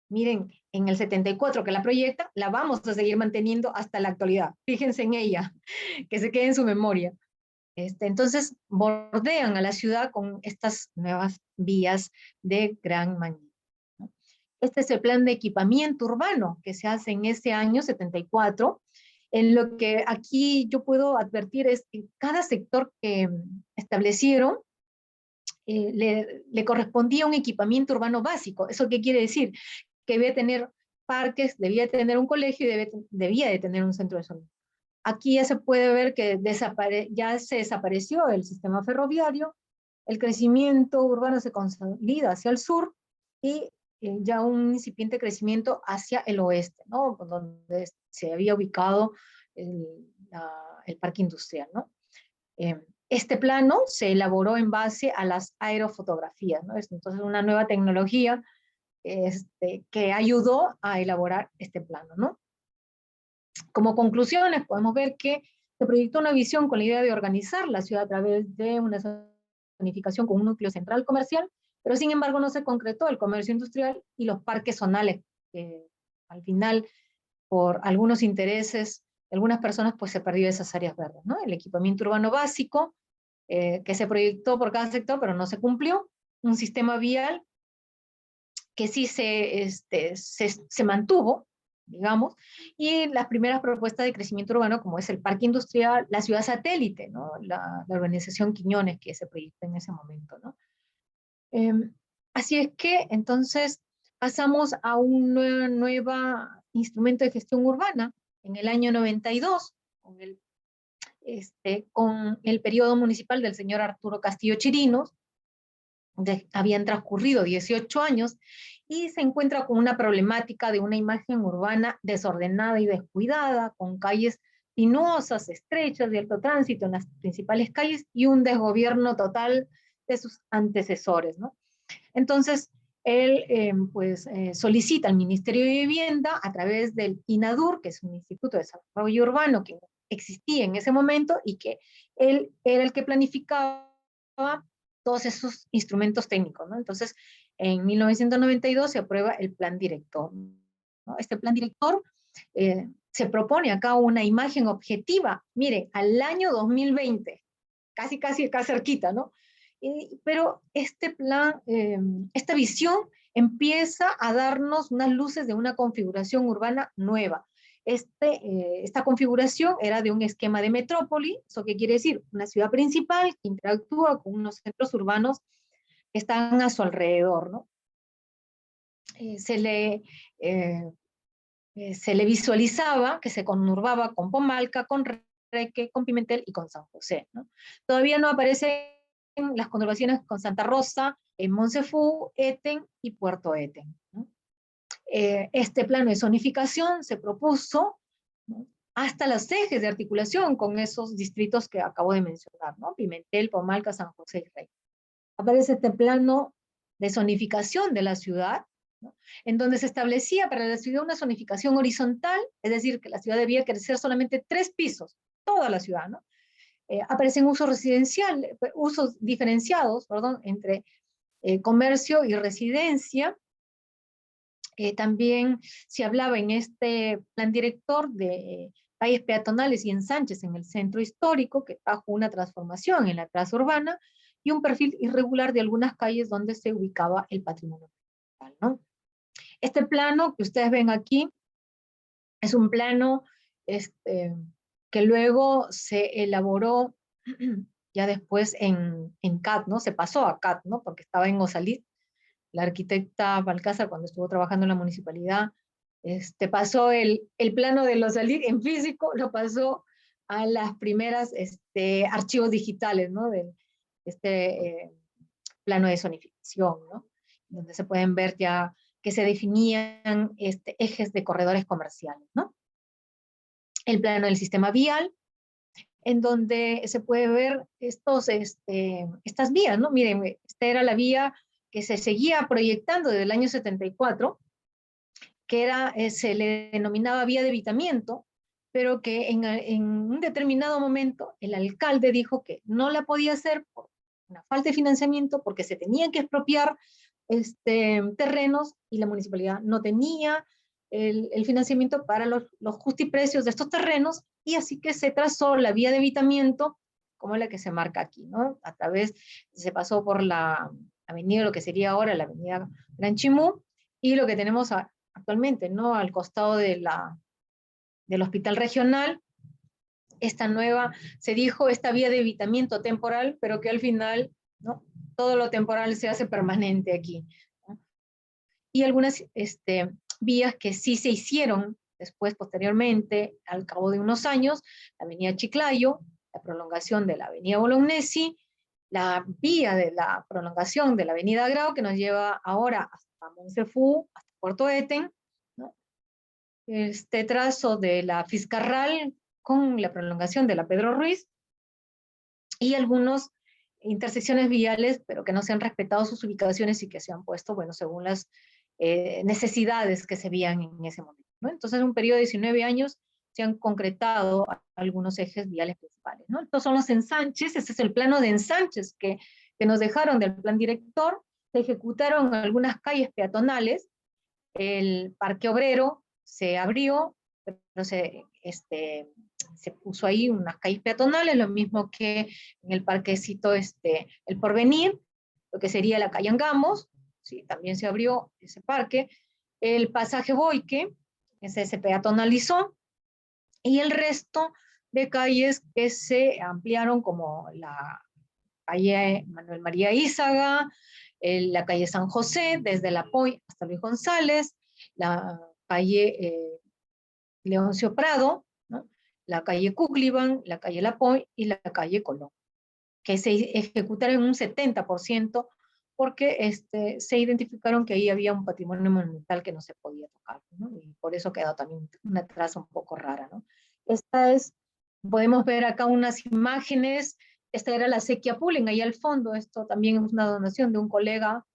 Speaker 2: miren, en el 74 que la proyecta, la vamos a seguir manteniendo hasta la actualidad. Fíjense en ella, que se quede en su memoria. Entonces bordean a la ciudad con estas nuevas vías de gran magnitud, ¿no? Este es el plan de equipamiento urbano que se hace en ese año 74. En lo que aquí yo puedo advertir es que cada sector que establecieron le correspondía un equipamiento urbano básico. ¿Eso qué quiere decir? Que debía tener parques, debía tener un colegio y debía de tener un centro de salud. Aquí ya se puede ver que ya se desapareció el sistema ferroviario, el crecimiento urbano se consolida hacia el sur y ya un incipiente crecimiento hacia el oeste, ¿no? Donde se había ubicado el parque industrial, ¿no? Este plano se elaboró en base a las aerofotografías, ¿no? Entonces una nueva tecnología que ayudó a elaborar este plano, ¿no? Como conclusiones podemos ver que se proyectó una visión con la idea de organizar la ciudad a través de una zonificación con un núcleo central comercial, pero sin embargo no se concretó el comercio industrial y los parques zonales, que al final por algunos intereses de algunas personas pues se perdió esas áreas verdes, ¿no? El equipamiento urbano básico que se proyectó por cada sector pero no se cumplió, un sistema vial que sí se mantuvo, digamos, y las primeras propuestas de crecimiento urbano, como es el parque industrial, la ciudad satélite, ¿no? La urbanización Quiñones, que se proyectó en ese momento, ¿no? Así es que, entonces, pasamos a un nuevo instrumento de gestión urbana, en el año 92, con el periodo municipal del señor Arturo Castillo Chirinos. Habían transcurrido 18 años, y se encuentra con una problemática de una imagen urbana desordenada y descuidada, con calles sinuosas, estrechas, de alto tránsito en las principales calles, y un desgobierno total de sus antecesores, ¿no? Entonces, él solicita al Ministerio de Vivienda, a través del INADUR, que es un Instituto de Desarrollo Urbano que existía en ese momento, y que él era el que planificaba todos esos instrumentos técnicos, ¿no? Entonces, en 1992 se aprueba el plan director, ¿no? Este plan director se propone acá una imagen objetiva, mire, al año 2020, casi acá cerquita, ¿no? Pero este plan, esta visión empieza a darnos unas luces de una configuración urbana nueva. Esta configuración era de un esquema de metrópoli. ¿Eso qué quiere decir? Una ciudad principal que interactúa con unos centros urbanos que están a su alrededor, ¿no? Se le visualizaba que se conurbaba con Pomalca, con Reque, con Pimentel y con San José, ¿no? Todavía no aparecen las conurbaciones con Santa Rosa, en Monsefú, Eten y Puerto Eten, ¿no? Este plano de zonificación se propuso, ¿no?, hasta los ejes de articulación con esos distritos que acabo de mencionar, ¿no? Pimentel, Pomalca, San José y Reque. Aparece este plano de zonificación de la ciudad, ¿no?, en donde se establecía para la ciudad una zonificación horizontal, es decir, que la ciudad debía crecer solamente 3 pisos, toda la ciudad, ¿no? Aparecen usos diferenciados, perdón, entre comercio y residencia. También se hablaba en este plan director de calles peatonales y ensanches en el centro histórico, que trajo una transformación en la traza urbana, y un perfil irregular de algunas calles donde se ubicaba el patrimonio cultural, ¿no? Este plano que ustedes ven aquí es un plano que luego se elaboró ya después en CAT, ¿no? Se pasó a CAT, ¿no? Porque estaba en Osalit. La arquitecta Balcázar, cuando estuvo trabajando en la municipalidad, pasó el plano de Osalit en físico, lo pasó a las primeras archivos digitales, ¿no? De plano de zonificación, ¿no? Donde se pueden ver ya que se definían ejes de corredores comerciales, ¿no? El plano del sistema vial, en donde se puede ver estas vías, ¿no? Miren, esta era la vía que se seguía proyectando desde el año 74, que se le denominaba vía de evitamiento, pero que en un determinado momento el alcalde dijo que no la podía hacer por una falta de financiamiento, porque se tenían que expropiar terrenos y la municipalidad no tenía el financiamiento para los justiprecios de estos terrenos, y así que se trazó la vía de evitamiento como la que se marca aquí, ¿no? A través, se pasó por la avenida, lo que sería ahora la avenida Gran Chimú, y lo que tenemos actualmente, ¿no? Al costado del hospital regional, esta nueva, se dijo, esta vía de evitamiento temporal, pero que al final, ¿no? Todo lo temporal se hace permanente aquí, ¿no? Y algunas vías que sí se hicieron después, posteriormente, al cabo de unos años, la avenida Chiclayo, la prolongación de la avenida Bolognesi, la vía de la prolongación de la avenida Grau, que nos lleva ahora hasta Monserrat, hasta Puerto Eten, ¿no? Este trazo de la Fiscarral con la prolongación de la Pedro Ruiz, y algunas intersecciones viales, pero que no se han respetado sus ubicaciones y que se han puesto, bueno, según las necesidades que se veían en ese momento, ¿no? Entonces, en un periodo de 19 años se han concretado algunos ejes viales principales, ¿no? Estos son los ensanches, este es el plano de ensanches que nos dejaron del plan director. Se ejecutaron algunas calles peatonales, el Parque Obrero se abrió, pero se puso ahí unas calles peatonales, lo mismo que en el parquecito El Porvenir, lo que sería la calle Angamos, ¿sí? También se abrió ese parque. El pasaje Boyque, ese se peatonalizó, y el resto de calles que se ampliaron, como la calle Manuel María Ízaga, la calle San José, desde La Poy hasta Luis González, la calle Leoncio Prado, ¿no? La calle Cucliban, la calle La Poy y la calle Colón, que se ejecutaron en un 70%, porque se identificaron que ahí había un patrimonio monumental que no se podía tocar, ¿no? Y por eso quedó también una traza un poco rara, ¿no? Podemos ver acá unas imágenes. Esta era la sequía Pullen, ahí al fondo. Esto también es una donación de un colega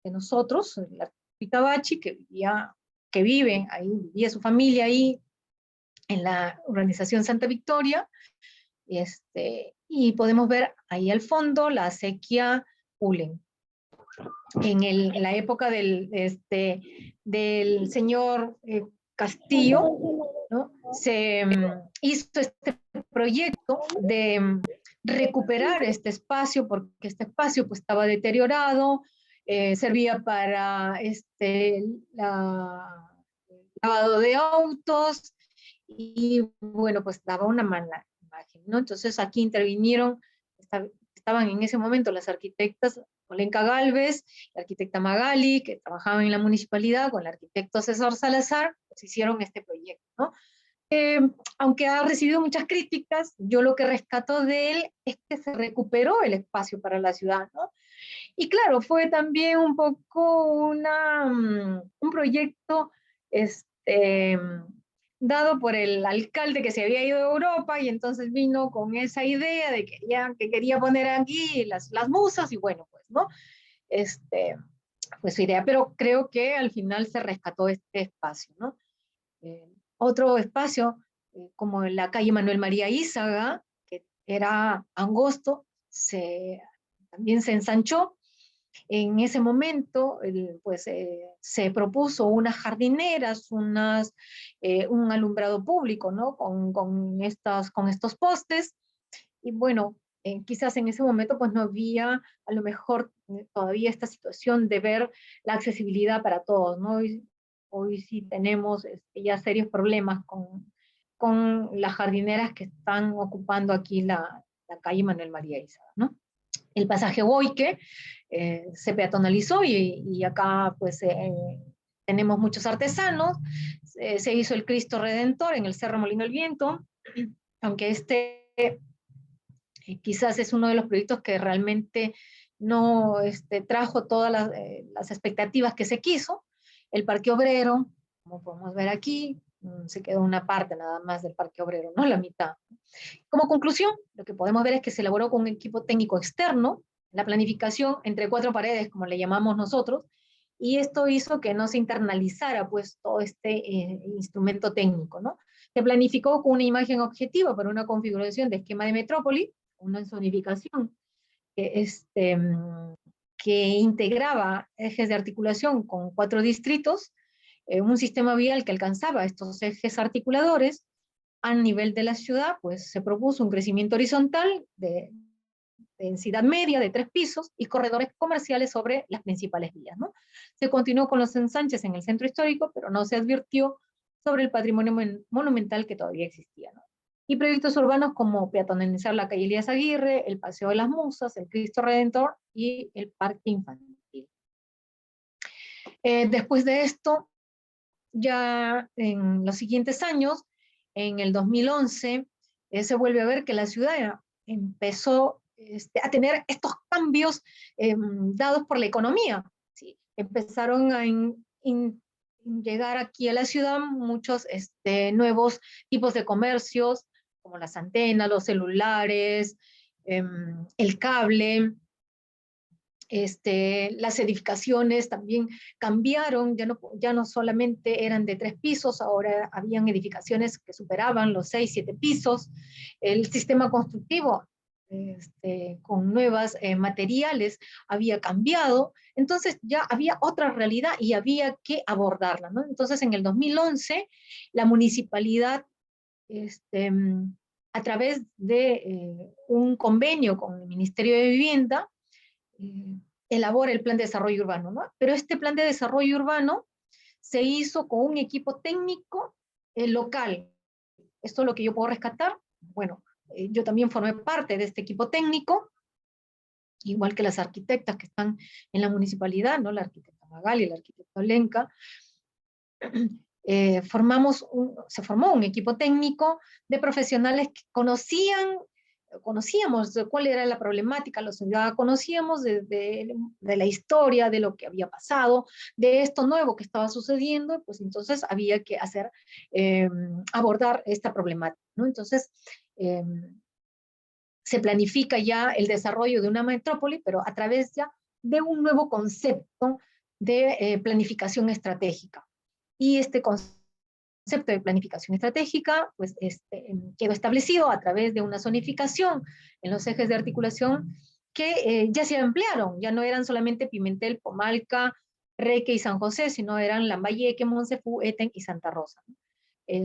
Speaker 2: de nosotros, el artista Bachi, que vive ahí, vivía su familia ahí en la urbanización Santa Victoria, y podemos ver ahí al fondo la sequía Pullen. En la época del señor Castillo, ¿no? Se hizo este proyecto de recuperar este espacio, porque este espacio pues estaba deteriorado, servía para lavado de autos, y bueno, pues daba una mala imagen, ¿no? Entonces aquí intervinieron, estaban en ese momento las arquitectas Olenka Galvez, la arquitecta Magali, que trabajaban en la municipalidad, con el arquitecto César Salazar, pues hicieron este proyecto, ¿no? Aunque ha recibido muchas críticas, yo lo que rescato de él es que se recuperó el espacio para la ciudad, ¿no? Y claro, fue también un poco un proyecto dado por el alcalde que se había ido a Europa, y entonces vino con esa idea de que quería poner aquí las musas, y bueno, pues, ¿no? Fue su idea, pero creo que al final se rescató este espacio, ¿no? Otro espacio, como en la calle Manuel María Ízaga, que era angosto, también se ensanchó. En ese momento, se propuso unas jardineras, un alumbrado público, ¿no? Con estos postes, y bueno, quizás en ese momento pues no había a lo mejor todavía esta situación de ver la accesibilidad para todos, ¿no? Hoy sí tenemos ya serios problemas con las jardineras que están ocupando aquí la calle Manuel María Ízaga, ¿no? El pasaje Boyque se peatonalizó, y acá pues tenemos muchos artesanos. Se hizo el Cristo Redentor en el Cerro Molino del Viento, aunque quizás es uno de los proyectos que realmente no trajo todas las expectativas que se quiso. El Parque Obrero, como podemos ver aquí, se quedó una parte nada más del Parque Obrero, no la mitad. Como conclusión, lo que podemos ver es que se elaboró con un equipo técnico externo, la planificación entre cuatro paredes, como le llamamos nosotros, y esto hizo que no se internalizara pues todo instrumento técnico, ¿no? Se planificó con una imagen objetiva para una configuración de esquema de metrópoli, una zonificación que integraba ejes de articulación con 4 distritos, un sistema vial que alcanzaba estos ejes articuladores, a nivel de la ciudad, pues se propuso un crecimiento horizontal de densidad media de 3 pisos y corredores comerciales sobre las principales vías, ¿no? Se continuó con los ensanches en el centro histórico, pero no se advirtió sobre el patrimonio monumental que todavía existía, ¿no? Y proyectos urbanos como peatonalizar la calle Elías Aguirre, el Paseo de las Musas, el Cristo Redentor y el Parque Infantil. Después de esto, ya en los siguientes años, en el 2011, se vuelve a ver que la ciudad empezó a tener estos cambios dados por la economía, ¿sí? Empezaron a llegar aquí a la ciudad muchos nuevos tipos de comercios, como las antenas, los celulares, el cable. Las edificaciones también cambiaron, ya no solamente eran de 3 pisos, ahora habían edificaciones que superaban los 6, 7 pisos. El sistema constructivo con nuevos materiales había cambiado, entonces ya había otra realidad y había que abordarla, ¿no? Entonces en el 2011 la municipalidad, a través de un convenio con el Ministerio de Vivienda, elabora el plan de desarrollo urbano, ¿no? Pero este plan de desarrollo urbano se hizo con un equipo técnico local. Esto es lo que yo puedo rescatar. Bueno, yo también formé parte de este equipo técnico, igual que las arquitectas que están en la municipalidad, ¿no? La arquitecta Magali y la arquitecta Olenka. Se formó un equipo técnico de profesionales que conocíamos cuál era la problemática, ya conocíamos de la historia, de lo que había pasado, de esto nuevo que estaba sucediendo, pues entonces había que abordar esta problemática, ¿no? Entonces, se planifica ya el desarrollo de una metrópoli, pero a través ya de un nuevo concepto de planificación estratégica. Y este concepto de planificación estratégica pues, quedó establecido a través de una zonificación en los ejes de articulación que ya se ampliaron, ya no eran solamente Pimentel, Pomalca, Reque y San José, sino eran Lambayeque, Monsefu, Eten y Santa Rosa.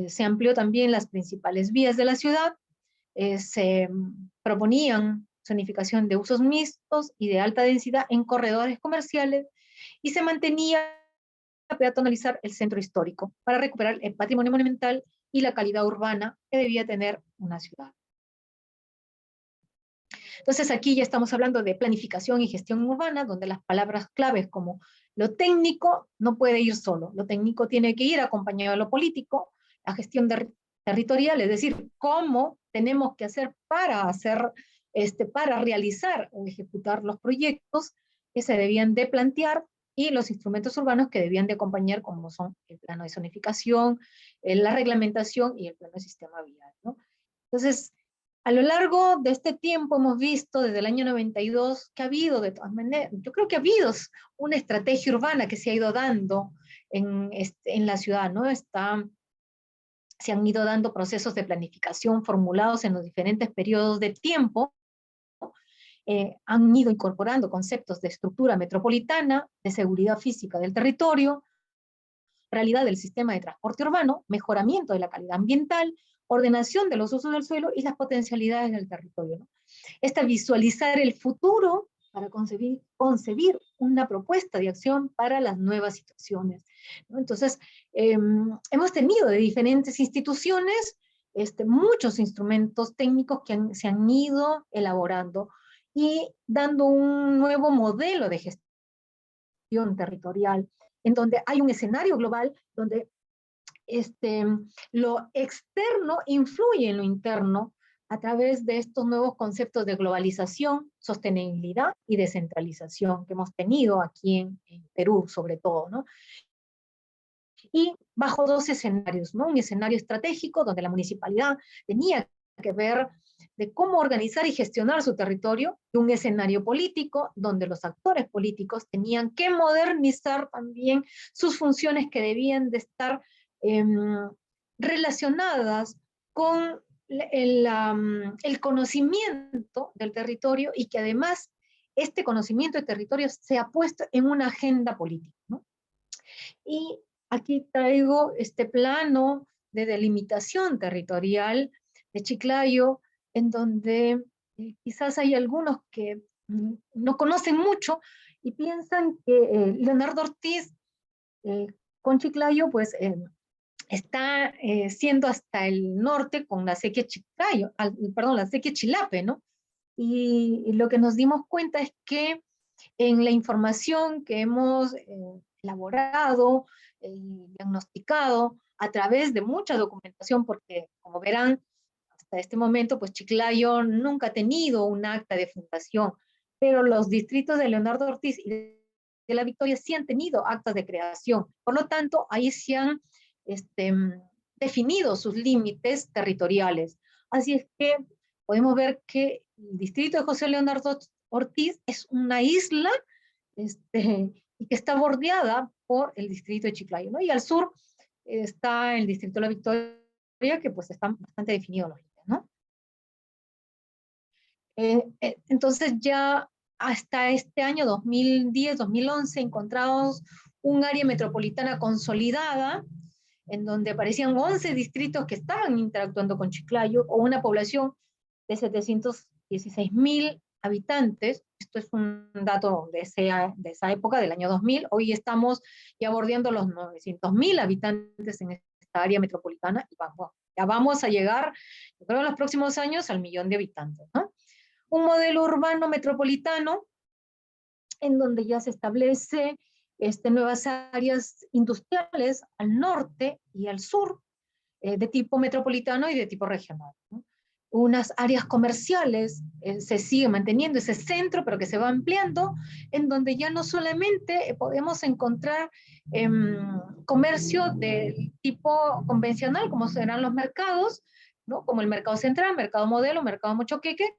Speaker 2: Se amplió también las principales vías de la ciudad, se proponían zonificación de usos mixtos y de alta densidad en corredores comerciales y se mantenía peatonalizar el centro histórico para recuperar el patrimonio monumental y la calidad urbana que debía tener una ciudad. Entonces aquí ya estamos hablando de planificación y gestión urbana, donde las palabras claves como lo técnico no puede ir solo, lo técnico tiene que ir acompañado de lo político, la gestión territorial, es decir, cómo tenemos que hacer para realizar o ejecutar los proyectos que se debían de plantear, y los instrumentos urbanos que debían de acompañar, como son el plano de zonificación, la reglamentación y el plano de sistema vial, ¿no? Entonces, a lo largo de este tiempo hemos visto desde el año 92 que ha habido, de todas maneras, yo creo que ha habido una estrategia urbana que se ha ido dando en la ciudad, ¿no? Se han ido dando procesos de planificación formulados en los diferentes periodos de tiempo, han ido incorporando conceptos de estructura metropolitana, de seguridad física del territorio, realidad del sistema de transporte urbano, mejoramiento de la calidad ambiental, ordenación de los usos del suelo y las potencialidades del territorio, ¿no? Visualizar el futuro para concebir una propuesta de acción para las nuevas situaciones, ¿no? Entonces, hemos tenido de diferentes instituciones muchos instrumentos técnicos que se han ido elaborando y dando un nuevo modelo de gestión territorial, en donde hay un escenario global donde lo externo influye en lo interno a través de estos nuevos conceptos de globalización, sostenibilidad y descentralización que hemos tenido aquí en Perú, sobre todo, ¿no? Y bajo 2 escenarios, ¿no? Un escenario estratégico donde la municipalidad tenía que ver de cómo organizar y gestionar su territorio, y un escenario político donde los actores políticos tenían que modernizar también sus funciones que debían de estar relacionadas con el conocimiento del territorio, y que además este conocimiento del territorio se ha puesto en una agenda política, ¿no? Y aquí traigo este plano de delimitación territorial de Chiclayo, en donde quizás hay algunos que no conocen mucho y piensan que Leonardo Ortiz con Chiclayo pues está siendo hasta el norte con la sequía Chiclayo, perdón, la sequía Chilape, ¿no? Y lo que nos dimos cuenta es que en la información que hemos elaborado y diagnosticado a través de mucha documentación, porque como verán, hasta este momento, pues Chiclayo nunca ha tenido un acta de fundación, pero los distritos de Leonardo Ortiz y de la Victoria sí han tenido actas de creación. Por lo tanto, ahí se han definido sus límites territoriales. Así es que podemos ver que el distrito de José Leonardo Ortiz es una isla y que está bordeada por el distrito de Chiclayo, ¿no? Y al sur está el distrito de la Victoria, que pues están bastante definidos los límites, ¿no? Entonces ya hasta este año 2010-2011 encontramos un área metropolitana consolidada en donde aparecían 11 distritos que estaban interactuando con Chiclayo, o una población de 716.000 habitantes. Esto es un dato de esa época, del año 2000. Hoy estamos ya bordeando los 900.000 habitantes en esta área metropolitana y ya vamos a llegar, yo creo, en los próximos años al 1.000.000 de habitantes, ¿no? Un modelo urbano metropolitano en donde ya se establece nuevas áreas industriales al norte y al sur, de tipo metropolitano y de tipo regional, ¿no? Unas áreas comerciales, se sigue manteniendo ese centro, pero que se va ampliando, en donde ya no solamente podemos encontrar comercio del tipo convencional, como serán los mercados, ¿no? Como el mercado central, mercado modelo, mercado Mochoqueque,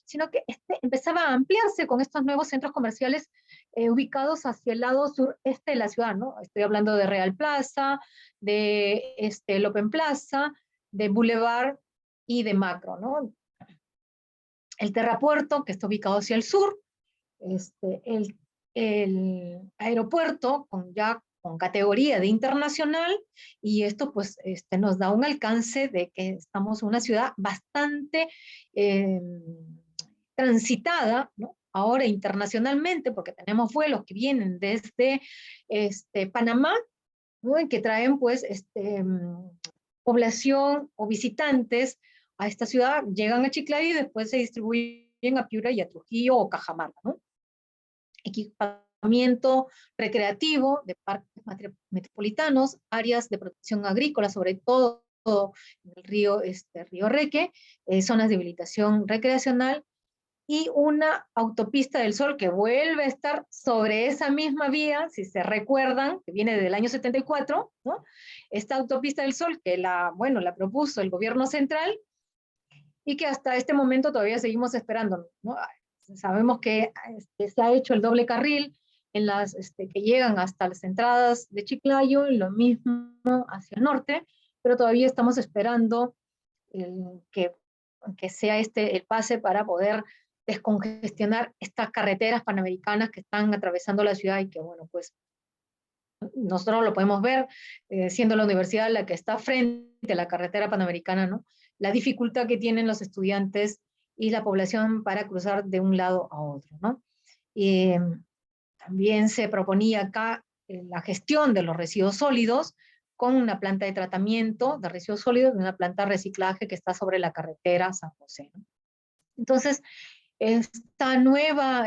Speaker 2: sino que empezaba a ampliarse con estos nuevos centros comerciales ubicados hacia el lado sureste de la ciudad, ¿no? Estoy hablando de Real Plaza, de el Open Plaza, de Boulevard y de Macro, ¿no? El Terrapuerto, que está ubicado hacia el sur, el aeropuerto con categoría de internacional, y esto pues nos da un alcance de que estamos en una ciudad bastante transitada, ¿no? Ahora internacionalmente, porque tenemos vuelos que vienen desde Panamá, ¿no? Que traen pues población o visitantes a esta ciudad, llegan a Chiclayo y después se distribuyen a Piura y a Trujillo o Cajamarca, ¿no? Equipamiento recreativo de parques metropolitanos, áreas de protección agrícola, sobre todo en el río Reque, zonas de habilitación recreacional, y una autopista del Sol que vuelve a estar sobre esa misma vía, si se recuerdan, que viene del año 74, ¿no? Esta autopista del Sol que la propuso el gobierno central y que hasta este momento todavía seguimos esperando, ¿no? Sabemos que se ha hecho el doble carril en las que llegan hasta las entradas de Chiclayo, y lo mismo hacia el norte, pero todavía estamos esperando que sea el pase para poder descongestionar estas carreteras panamericanas que están atravesando la ciudad y que, bueno, pues nosotros lo podemos ver, siendo la universidad la que está frente a la carretera panamericana, ¿no? La dificultad que tienen los estudiantes y la población para cruzar de un lado a otro, ¿no? También se proponía acá la gestión de los residuos sólidos con una planta de tratamiento de residuos sólidos y una planta de reciclaje que está sobre la carretera San José, ¿no? Entonces, esta nueva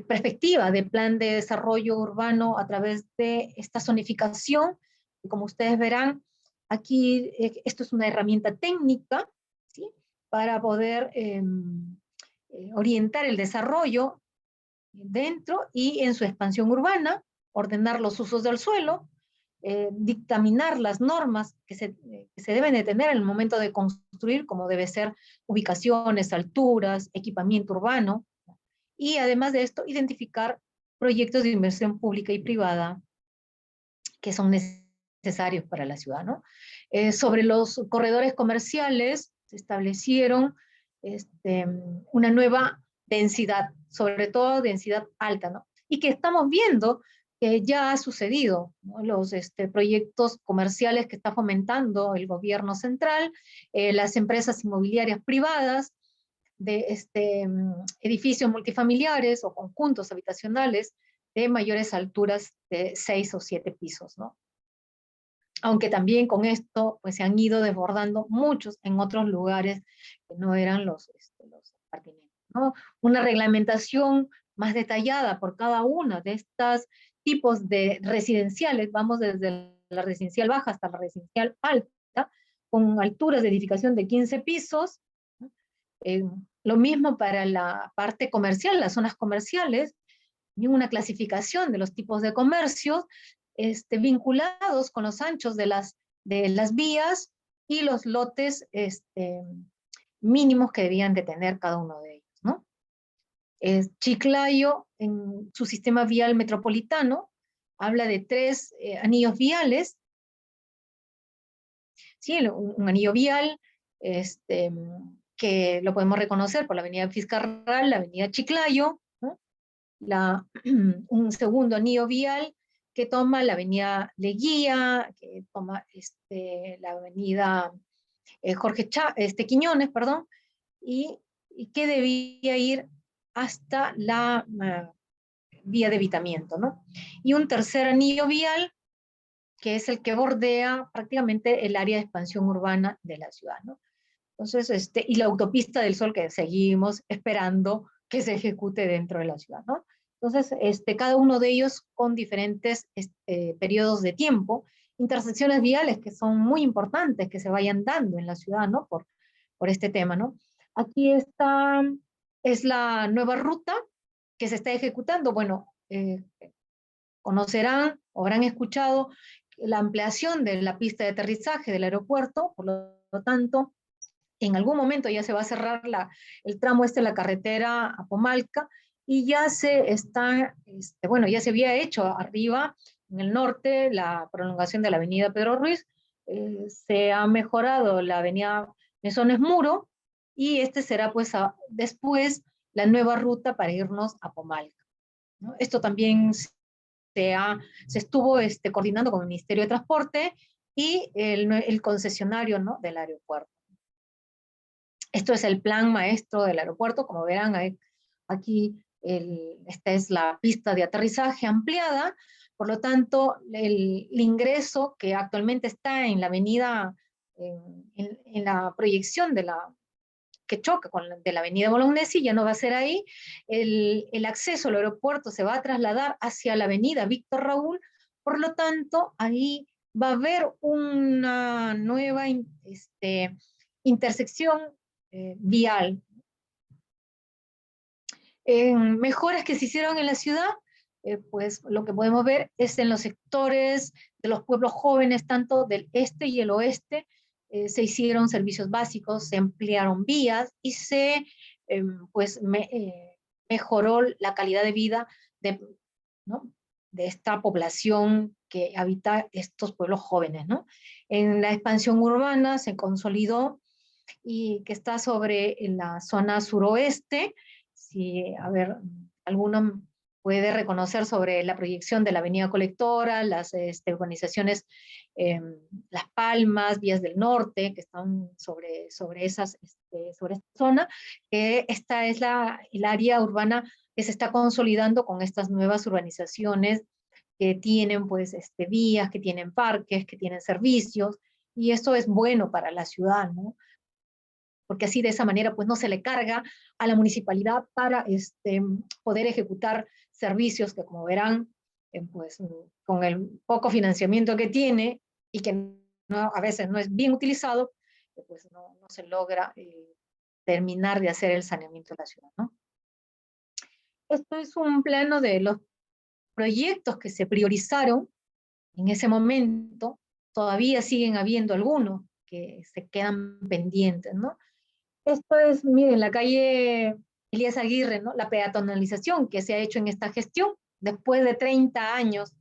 Speaker 2: perspectiva de plan de desarrollo urbano a través de esta zonificación, y como ustedes verán, aquí esto es una herramienta técnica, ¿sí? Para poder orientar el desarrollo dentro y en su expansión urbana, ordenar los usos del suelo, dictaminar las normas que se deben de tener en el momento de construir, como debe ser ubicaciones, alturas, equipamiento urbano, y además de esto, identificar proyectos de inversión pública y privada que son necesarios para la ciudad, ¿no? Sobre los corredores comerciales se establecieron una nueva densidad, sobre todo densidad alta, ¿no? Y que estamos viendo que ya ha sucedido, ¿no? Los proyectos comerciales que está fomentando el gobierno central, las empresas inmobiliarias privadas, de edificios multifamiliares o conjuntos habitacionales de mayores alturas de 6 o 7 pisos, ¿no? Aunque también con esto pues, se han ido desbordando muchos en otros lugares que no eran los pertinentes, ¿no? Una reglamentación más detallada por cada una de estos tipos de residenciales, vamos desde la residencial baja hasta la residencial alta, con alturas de edificación de 15 pisos, ¿no? Lo mismo para la parte comercial, las zonas comerciales, y una clasificación de los tipos de comercios vinculados con los anchos de las vías y los lotes mínimos que debían de tener cada uno de ellos, ¿no? Chiclayo, en su sistema vial metropolitano, habla de 3 anillos viales, ¿sí? Un anillo vial que lo podemos reconocer por la avenida Fitzcarral, la avenida Chiclayo, ¿no? Un segundo anillo vial que toma la avenida Leguía, que toma la avenida Jorge Quiñones, perdón, y que debía ir hasta la vía de evitamiento, ¿no? Y un tercer anillo vial, que es el que bordea prácticamente el área de expansión urbana de la ciudad, ¿no? Entonces, y la autopista del Sol que seguimos esperando que se ejecute dentro de la ciudad, ¿no? Entonces, cada uno de ellos con diferentes periodos de tiempo, intersecciones viales que son muy importantes que se vayan dando en la ciudad, ¿no? Por este tema, ¿no? Aquí está, es la nueva ruta que se está ejecutando. Bueno, conocerán o habrán escuchado la ampliación de la pista de aterrizaje del aeropuerto, por lo tanto, en algún momento ya se va a cerrar el tramo de la carretera a Pomalca, y ya se está, bueno, ya se había hecho arriba, en el norte, la prolongación de la avenida Pedro Ruiz, se ha mejorado la avenida Mesones Muro, y será pues después la nueva ruta para irnos a Pomalca, ¿no? Esto también se estuvo coordinando con el Ministerio de Transporte y el concesionario, ¿no?, del aeropuerto. Esto es el plan maestro del aeropuerto. Como verán, aquí esta es la pista de aterrizaje ampliada. Por lo tanto, el ingreso que actualmente está en la avenida, en la proyección que choca de la avenida Bolognesi, ya no va a ser ahí. El acceso al aeropuerto se va a trasladar hacia la avenida Víctor Raúl. Por lo tanto, ahí va a haber una nueva intersección vial. Mejoras que se hicieron en la ciudad, pues lo que podemos ver es en los sectores de los pueblos jóvenes, tanto del este y el oeste, se hicieron servicios básicos, se ampliaron vías y se mejoró la calidad de vida ¿no?, de esta población que habita estos pueblos jóvenes, ¿no? En la expansión urbana se consolidó, y que está en la zona suroeste. Si, a ver, alguno puede reconocer sobre la proyección de la avenida Colectora, las urbanizaciones, Las Palmas, Vías del Norte, que están sobre esta zona. Esta es el área urbana que se está consolidando con estas nuevas urbanizaciones que tienen pues vías, que tienen parques, que tienen servicios, y esto es bueno para la ciudad, ¿no? Porque así de esa manera pues no se le carga a la municipalidad para poder ejecutar servicios que, como verán, pues con el poco financiamiento que tiene y que a veces no es bien utilizado, pues no se logra terminar de hacer el saneamiento de la ciudad, ¿no? Esto es un plano de los proyectos que se priorizaron en ese momento. Todavía siguen habiendo algunos que se quedan pendientes, ¿no? Esto es, miren, la calle Elías Aguirre, ¿no?, la peatonalización que se ha hecho en esta gestión después de 30 años,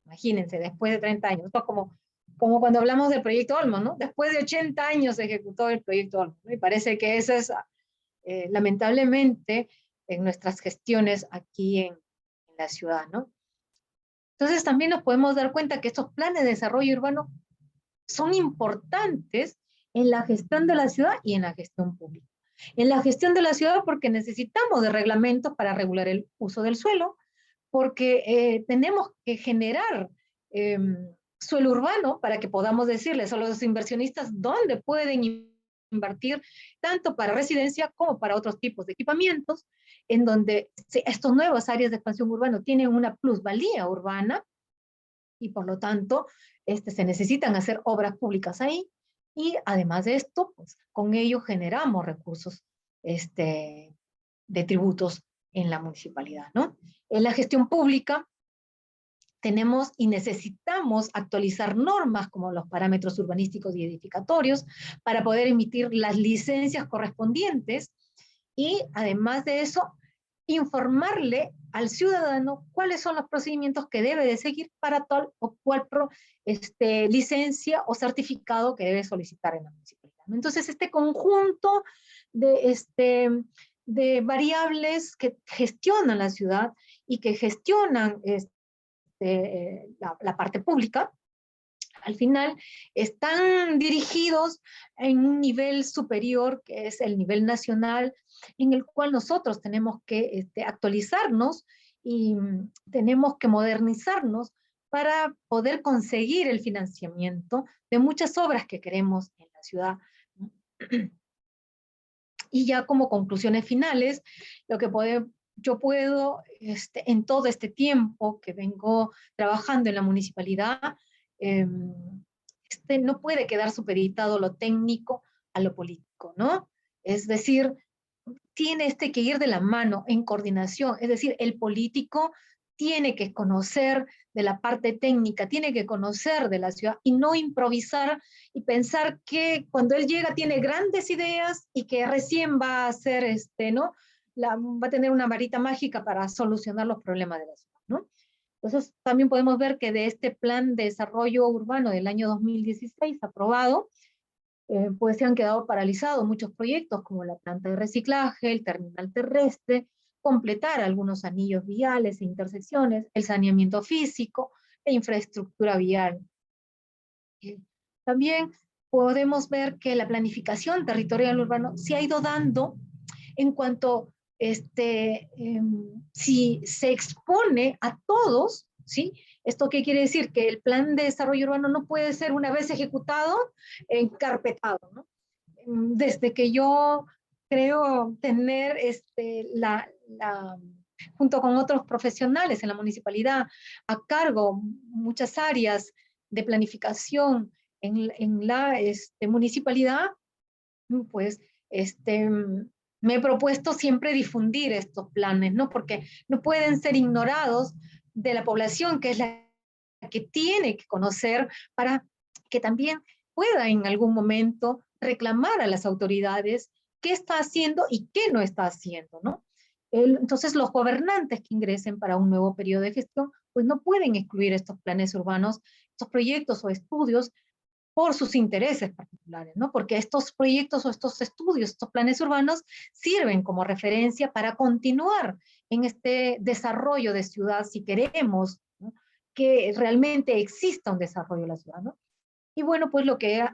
Speaker 2: imagínense, después de 30 años, esto como cuando hablamos del proyecto Olmos, ¿no? Después de 80 años se ejecutó el proyecto Olmos, ¿no? Y parece que eso es, lamentablemente, en nuestras gestiones aquí en la ciudad, ¿no? Entonces también nos podemos dar cuenta que estos planes de desarrollo urbano son importantes en la gestión de la ciudad y en la gestión pública. En la gestión de la ciudad porque necesitamos de reglamentos para regular el uso del suelo, porque tenemos que generar suelo urbano para que podamos decirles a los inversionistas dónde pueden invertir, tanto para residencia como para otros tipos de equipamientos, en donde estas nuevas áreas de expansión urbana tienen una plusvalía urbana y por lo tanto se necesitan hacer obras públicas ahí, y además de esto, pues, con ello generamos recursos de tributos en la municipalidad, ¿no? En la gestión pública tenemos y necesitamos actualizar normas como los parámetros urbanísticos y edificatorios para poder emitir las licencias correspondientes, y además de eso, informarle al ciudadano cuáles son los procedimientos que debe de seguir para tal o cual licencia o certificado que debe solicitar en la municipalidad. Entonces, este conjunto de variables que gestionan la ciudad y que gestionan la parte pública, al final están dirigidos en un nivel superior, que es el nivel nacional, en el cual nosotros tenemos que actualizarnos y tenemos que modernizarnos para poder conseguir el financiamiento de muchas obras que queremos en la ciudad. Y ya como conclusiones finales, lo que yo puedo, en todo este tiempo que vengo trabajando en la municipalidad, no puede quedar supeditado lo técnico a lo político, ¿no? Es decir, tiene que ir de la mano, en coordinación, es decir, el político tiene que conocer de la parte técnica, tiene que conocer de la ciudad y no improvisar y pensar que cuando él llega tiene grandes ideas y que recién va a hacer, ¿no? Va a tener una varita mágica para solucionar los problemas de la ciudad, ¿no? Entonces, también podemos ver que de este plan de desarrollo urbano del año 2016 aprobado, pues se han quedado paralizados muchos proyectos como la planta de reciclaje, el terminal terrestre, completar algunos anillos viales e intersecciones, el saneamiento físico e infraestructura vial. También podemos ver que la planificación territorial urbana se ha ido dando en cuanto si se expone a todos, ¿sí? ¿Esto qué quiere decir? Que el plan de desarrollo urbano no puede ser una vez ejecutado, encarpetado, ¿no? Desde que yo creo tener junto con otros profesionales en la municipalidad a cargo muchas áreas de planificación en la municipalidad, pues me he propuesto siempre difundir estos planes, ¿no? Porque no pueden ser ignorados de la población, que es la que tiene que conocer para que también pueda en algún momento reclamar a las autoridades qué está haciendo y qué no está haciendo, ¿no? Entonces los gobernantes que ingresen para un nuevo periodo de gestión, pues no pueden excluir estos planes urbanos, estos proyectos o estudios por sus intereses particulares, ¿no? Porque estos proyectos o estos estudios, estos planes urbanos, sirven como referencia para continuar en este desarrollo de ciudad si queremos, ¿no?, que realmente exista un desarrollo de la ciudad, ¿no? Y bueno, pues lo que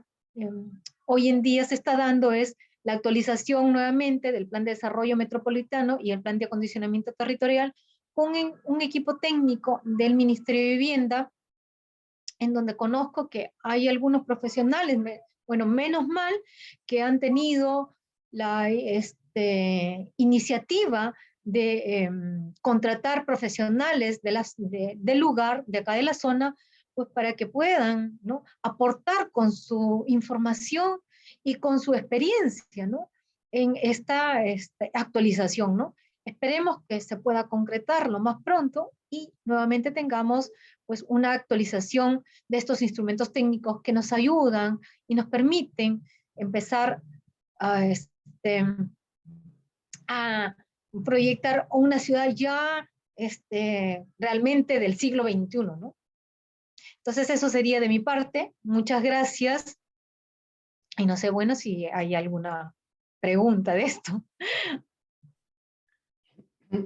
Speaker 2: hoy en día se está dando es la actualización nuevamente del plan de desarrollo metropolitano y el plan de acondicionamiento territorial con un equipo técnico del Ministerio de Vivienda, en donde conozco que hay algunos profesionales, bueno, menos mal, que han tenido la iniciativa de contratar profesionales del lugar, de acá de la zona, pues para que puedan, ¿no?, aportar con su información y con su experiencia, ¿no?, en esta actualización, ¿no? Esperemos que se pueda concretar lo más pronto y nuevamente tengamos pues una actualización de estos instrumentos técnicos que nos ayudan y nos permiten empezar a proyectar una ciudad ya realmente del siglo XXI, ¿no? Entonces eso sería de mi parte. Muchas gracias. Y no sé, bueno, si hay alguna pregunta de esto.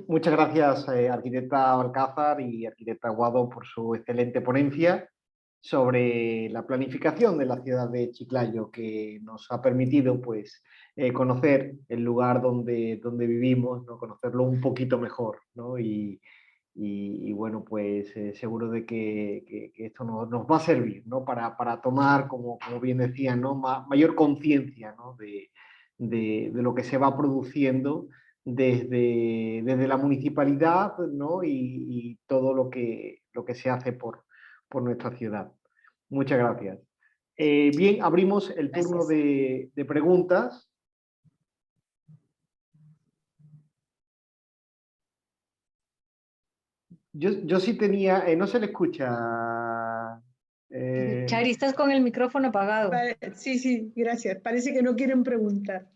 Speaker 1: Muchas gracias, arquitecta Balcázar y arquitecta Aguado, por su excelente ponencia sobre la planificación de la ciudad de Chiclayo, que nos ha permitido pues, conocer el lugar donde vivimos, ¿no? Conocerlo un poquito mejor, ¿no? Y bueno, pues seguro de que esto nos va a servir, ¿no? Para tomar, como bien decía, ¿no? Mayor conciencia, ¿no? De lo que se va produciendo desde la municipalidad, ¿no? Y todo lo que se hace por nuestra ciudad. Muchas gracias. Bien, abrimos el turno
Speaker 2: Gracias.
Speaker 1: de preguntas. Yo sí tenía, no se le escucha.
Speaker 2: Chari, estás con el micrófono apagado.
Speaker 3: Sí, sí, gracias. Parece que no quieren preguntar.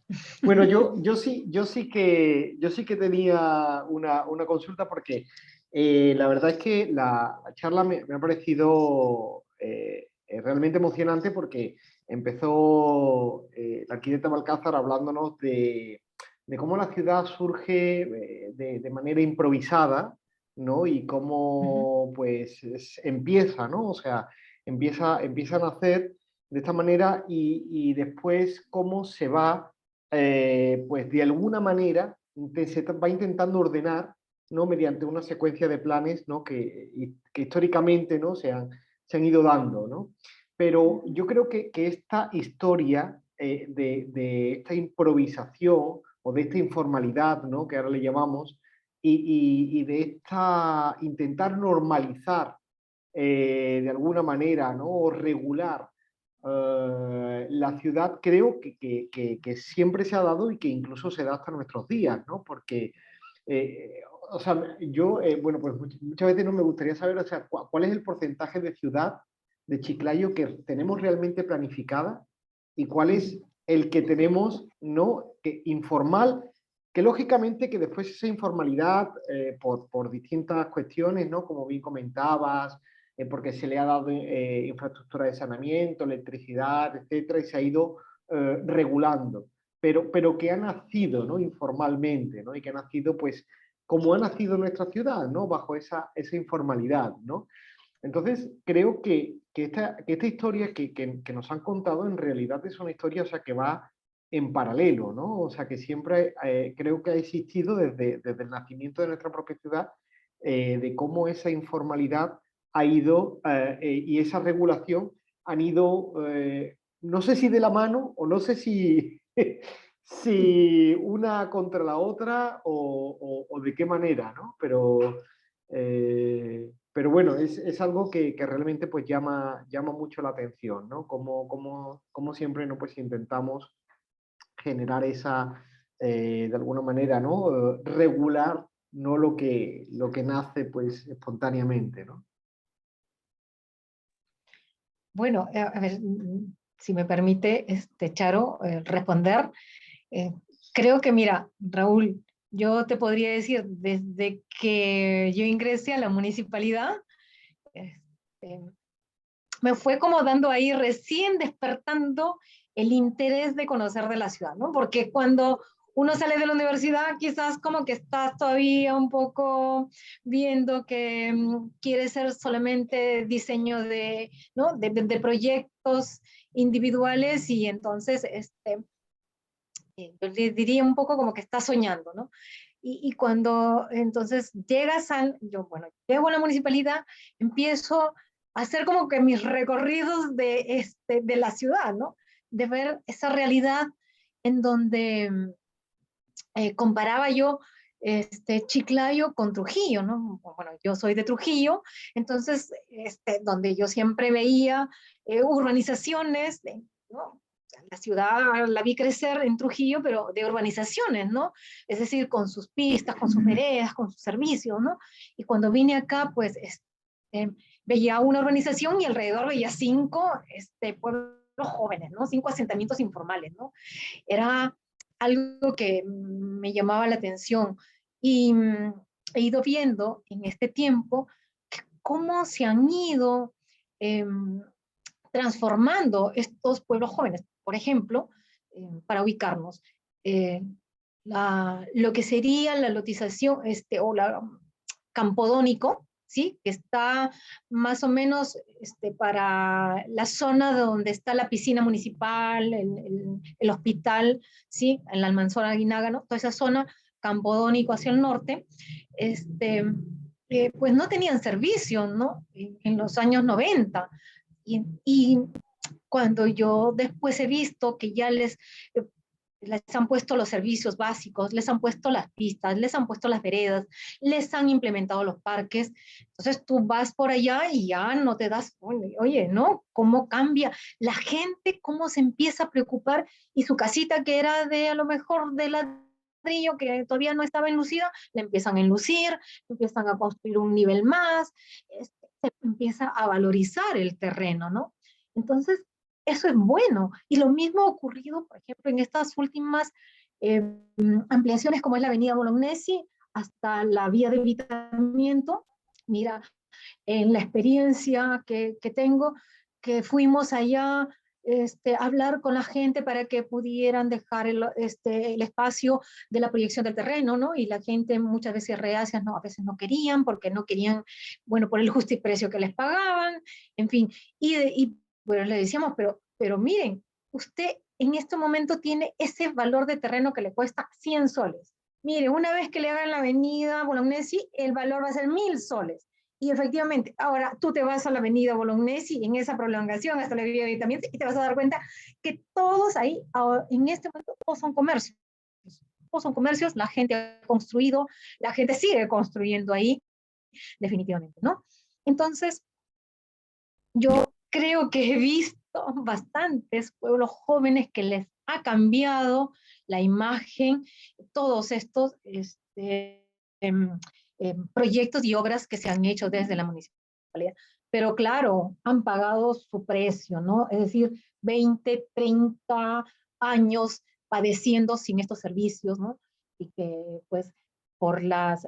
Speaker 1: Bueno, yo sí que tenía una consulta porque la verdad es que la charla me ha parecido realmente emocionante porque empezó la arquitecta Balcázar hablándonos de cómo la ciudad surge de manera improvisada, ¿no? Y cómo pues empieza, ¿no? O sea, empieza a nacer de esta manera y después cómo se va pues de alguna manera se va intentando ordenar, ¿no? Mediante una secuencia de planes, ¿no? que históricamente, ¿no? se han ido dando, ¿no? Pero yo creo que esta historia de esta improvisación o de esta informalidad, ¿no? Que ahora le llamamos, y de esta intentar normalizar de alguna manera, ¿no? O regular la ciudad, creo que siempre se ha dado y que incluso se da hasta nuestros días, ¿no? Porque, o sea, yo, bueno, pues muchas veces no me gustaría saber, o sea, cuál es el porcentaje de ciudad de Chiclayo que tenemos realmente planificada y cuál es el que tenemos, ¿no? Que informal, que lógicamente que después esa informalidad, por distintas cuestiones, ¿no? Como bien comentabas, porque se le ha dado infraestructura de saneamiento, electricidad, etcétera, y se ha ido regulando, pero que ha nacido, ¿no? Informalmente, ¿no? Y que ha nacido, pues, como ha nacido nuestra ciudad, ¿no? Bajo esa informalidad, ¿no? Entonces, creo que esta historia que nos han contado en realidad es una historia, o sea, que va en paralelo, ¿no? O sea, que siempre creo que ha existido desde el nacimiento de nuestra propia ciudad, de cómo esa informalidad ha ido y esa regulación han ido, no sé si de la mano o no sé si, si una contra la otra o de qué manera, ¿no? Pero bueno, es algo que realmente pues llama mucho la atención, ¿no? Como siempre ¿no? Pues intentamos generar esa, de alguna manera, ¿no? Regular no lo que nace pues espontáneamente, ¿no?
Speaker 2: Bueno, a ver, si me permite, Charo, responder. Eh, Creo que, mira, Raúl, yo te podría decir, desde que yo ingresé a la municipalidad, este, me fue como dando ahí recién despertando el interés de conocer de la ciudad, ¿no? Porque cuando uno sale de la universidad, quizás como que estás todavía un poco viendo que quiere ser solamente diseño de, ¿no? de proyectos individuales y entonces yo le diría un poco como que está soñando, ¿no? Y cuando entonces bueno, llego a la municipalidad, empiezo a hacer como que mis recorridos de la ciudad, ¿no? De ver esa realidad en donde comparaba yo Chiclayo con Trujillo, ¿no? Bueno, yo soy de Trujillo, entonces, donde yo siempre veía urbanizaciones, ¿no? La ciudad la vi crecer en Trujillo, pero de urbanizaciones, ¿no? Es decir, con sus pistas, con sus veredas, con sus servicios, ¿no? Y cuando vine acá, pues, veía una urbanización y alrededor veía 5 pueblos jóvenes, ¿no? 5 asentamientos informales, ¿no? Era algo que me llamaba la atención y he ido viendo en este tiempo cómo se han ido eh, transformando estos pueblos jóvenes. Por ejemplo, para ubicarnos, lo que sería la lotización o la Campodónico, ¿sí? Que está más o menos para la zona donde está la piscina municipal, el hospital, ¿sí? En la Almanzora Aguinágano, toda esa zona, Campodónico hacia el norte, pues no tenían servicio, ¿no? En los años 90. Y cuando yo después he visto que ya les han puesto los servicios básicos, les han puesto las pistas, les han puesto las veredas, les han implementado los parques. Entonces tú vas por allá y ya no te das, oye, ¿no? ¿Cómo cambia la gente? ¿Cómo se empieza a preocupar? Y su casita que era de a lo mejor de ladrillo, que todavía no estaba enlucida, la empiezan a enlucir, empiezan a construir un nivel más, se empieza a valorizar el terreno, ¿no? Entonces, eso es bueno. Y lo mismo ha ocurrido, por ejemplo, en estas últimas eh, ampliaciones como es la avenida Bolognesi hasta la vía de evitamiento. Mira, en la experiencia que tengo, que fuimos allá a hablar con la gente para que pudieran dejar el espacio de la proyección del terreno, ¿no? Y la gente muchas veces reacias, no, a veces no querían, porque no querían, bueno, por el justiprecio que les pagaban, en fin. Y bueno, le decíamos, pero miren, usted en este momento tiene ese valor de terreno que le cuesta 100 soles. Mire, una vez que le hagan la avenida Bolognesi, el valor va a ser 1000 soles. Y efectivamente, ahora tú te vas a la avenida Bolognesi en esa prolongación hasta la vía de evitamiento y te vas a dar cuenta que todos ahí, en este momento, todos son comercios. Todos son comercios, la gente ha construido, la gente sigue construyendo ahí, definitivamente, ¿no? Entonces, yo creo que he visto bastantes pueblos jóvenes que les ha cambiado la imagen, todos estos proyectos y obras que se han hecho desde la municipalidad. Pero claro, han pagado su precio, ¿no? Es decir, 20, 30 años padeciendo sin estos servicios, ¿no? Y que pues por las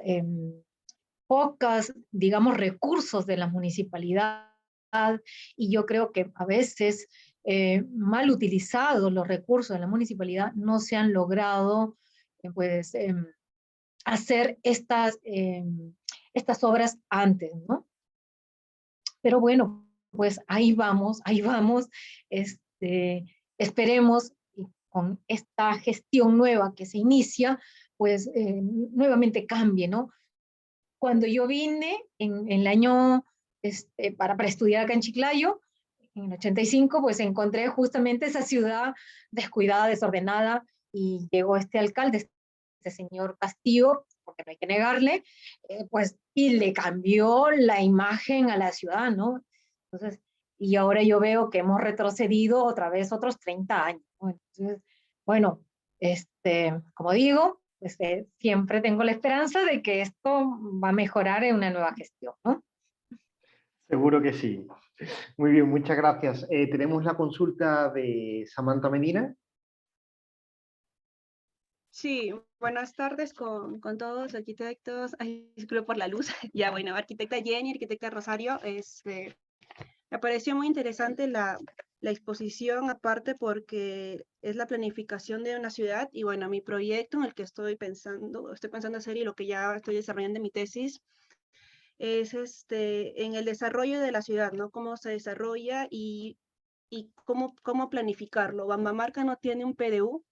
Speaker 2: pocas, digamos, recursos de la municipalidad, y yo creo que a veces mal utilizados los recursos de la municipalidad no se han logrado pues hacer estas obras antes, ¿no? Pero bueno, pues ahí vamos, esperemos y con esta gestión nueva que se inicia, pues nuevamente cambie, ¿no? Cuando yo vine en el año para estudiar acá en Chiclayo, en el 85, pues encontré justamente esa ciudad descuidada, desordenada, y llegó este alcalde, este señor Castillo, porque no hay que negarle, pues, y le cambió la imagen a la ciudad, ¿no? Entonces, y ahora yo veo que hemos retrocedido otra vez otros 30 años, ¿no? Entonces, bueno, como digo, pues, siempre tengo la esperanza de que esto va a mejorar en una nueva gestión, ¿no?
Speaker 1: Seguro que sí. Muy bien, muchas gracias. Tenemos la consulta de Samantha Medina.
Speaker 4: Sí, buenas tardes con todos arquitectos. Ay, disculpe por la luz. Ya, bueno, arquitecta Jenny, arquitecta Rosario. Me pareció muy interesante la exposición, aparte porque es la planificación de una ciudad y bueno, mi proyecto en el que estoy pensando hacer y lo que ya estoy desarrollando en mi tesis es en el desarrollo de la ciudad, ¿no? Cómo se desarrolla y cómo planificarlo. Bambamarca no tiene un PDU.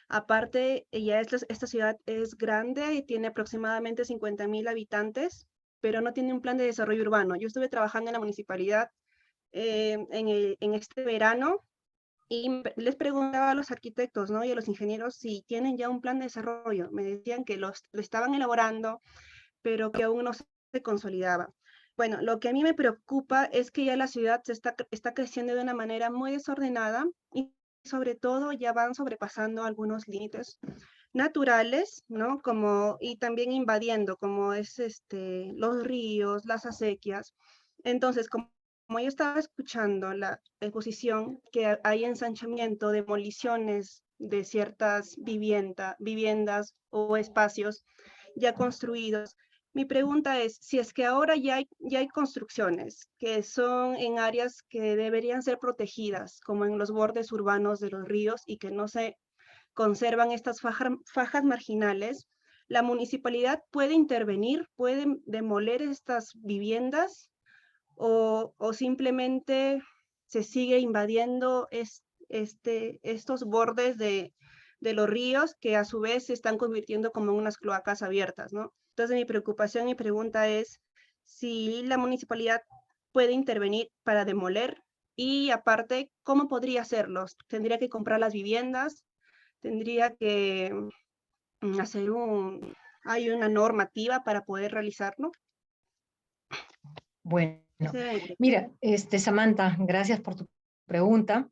Speaker 4: Aparte, ya esta ciudad es grande y tiene aproximadamente 50.000 habitantes, pero no tiene un plan de desarrollo urbano. Yo estuve trabajando en la municipalidad en este verano y les preguntaba a los arquitectos, ¿no? Y a los ingenieros si tienen ya un plan de desarrollo. Me decían que lo estaban elaborando, pero que aún no se consolidaba. Bueno, lo que a mí me preocupa es que ya la ciudad está creciendo de una manera muy desordenada y sobre todo ya van sobrepasando algunos límites naturales, ¿no? Y también invadiendo, como es los ríos, las acequias. Entonces, como yo estaba escuchando la exposición, que hay ensanchamiento, demoliciones de ciertas viviendas o espacios ya construidos. Mi pregunta es, si es que ahora ya hay construcciones que son en áreas que deberían ser protegidas, como en los bordes urbanos de los ríos y que no se conservan estas fajas marginales, ¿la municipalidad puede intervenir, puede demoler estas viviendas o simplemente se sigue invadiendo estos bordes de los ríos que a su vez se están convirtiendo como en unas cloacas abiertas, ¿no? Entonces mi preocupación y pregunta es si la municipalidad puede intervenir para demoler y aparte, ¿cómo podría hacerlo? ¿Tendría que comprar las viviendas? ¿Tendría que hacer hay una normativa para poder realizarlo?
Speaker 2: Bueno, mira, Samantha, gracias por tu pregunta.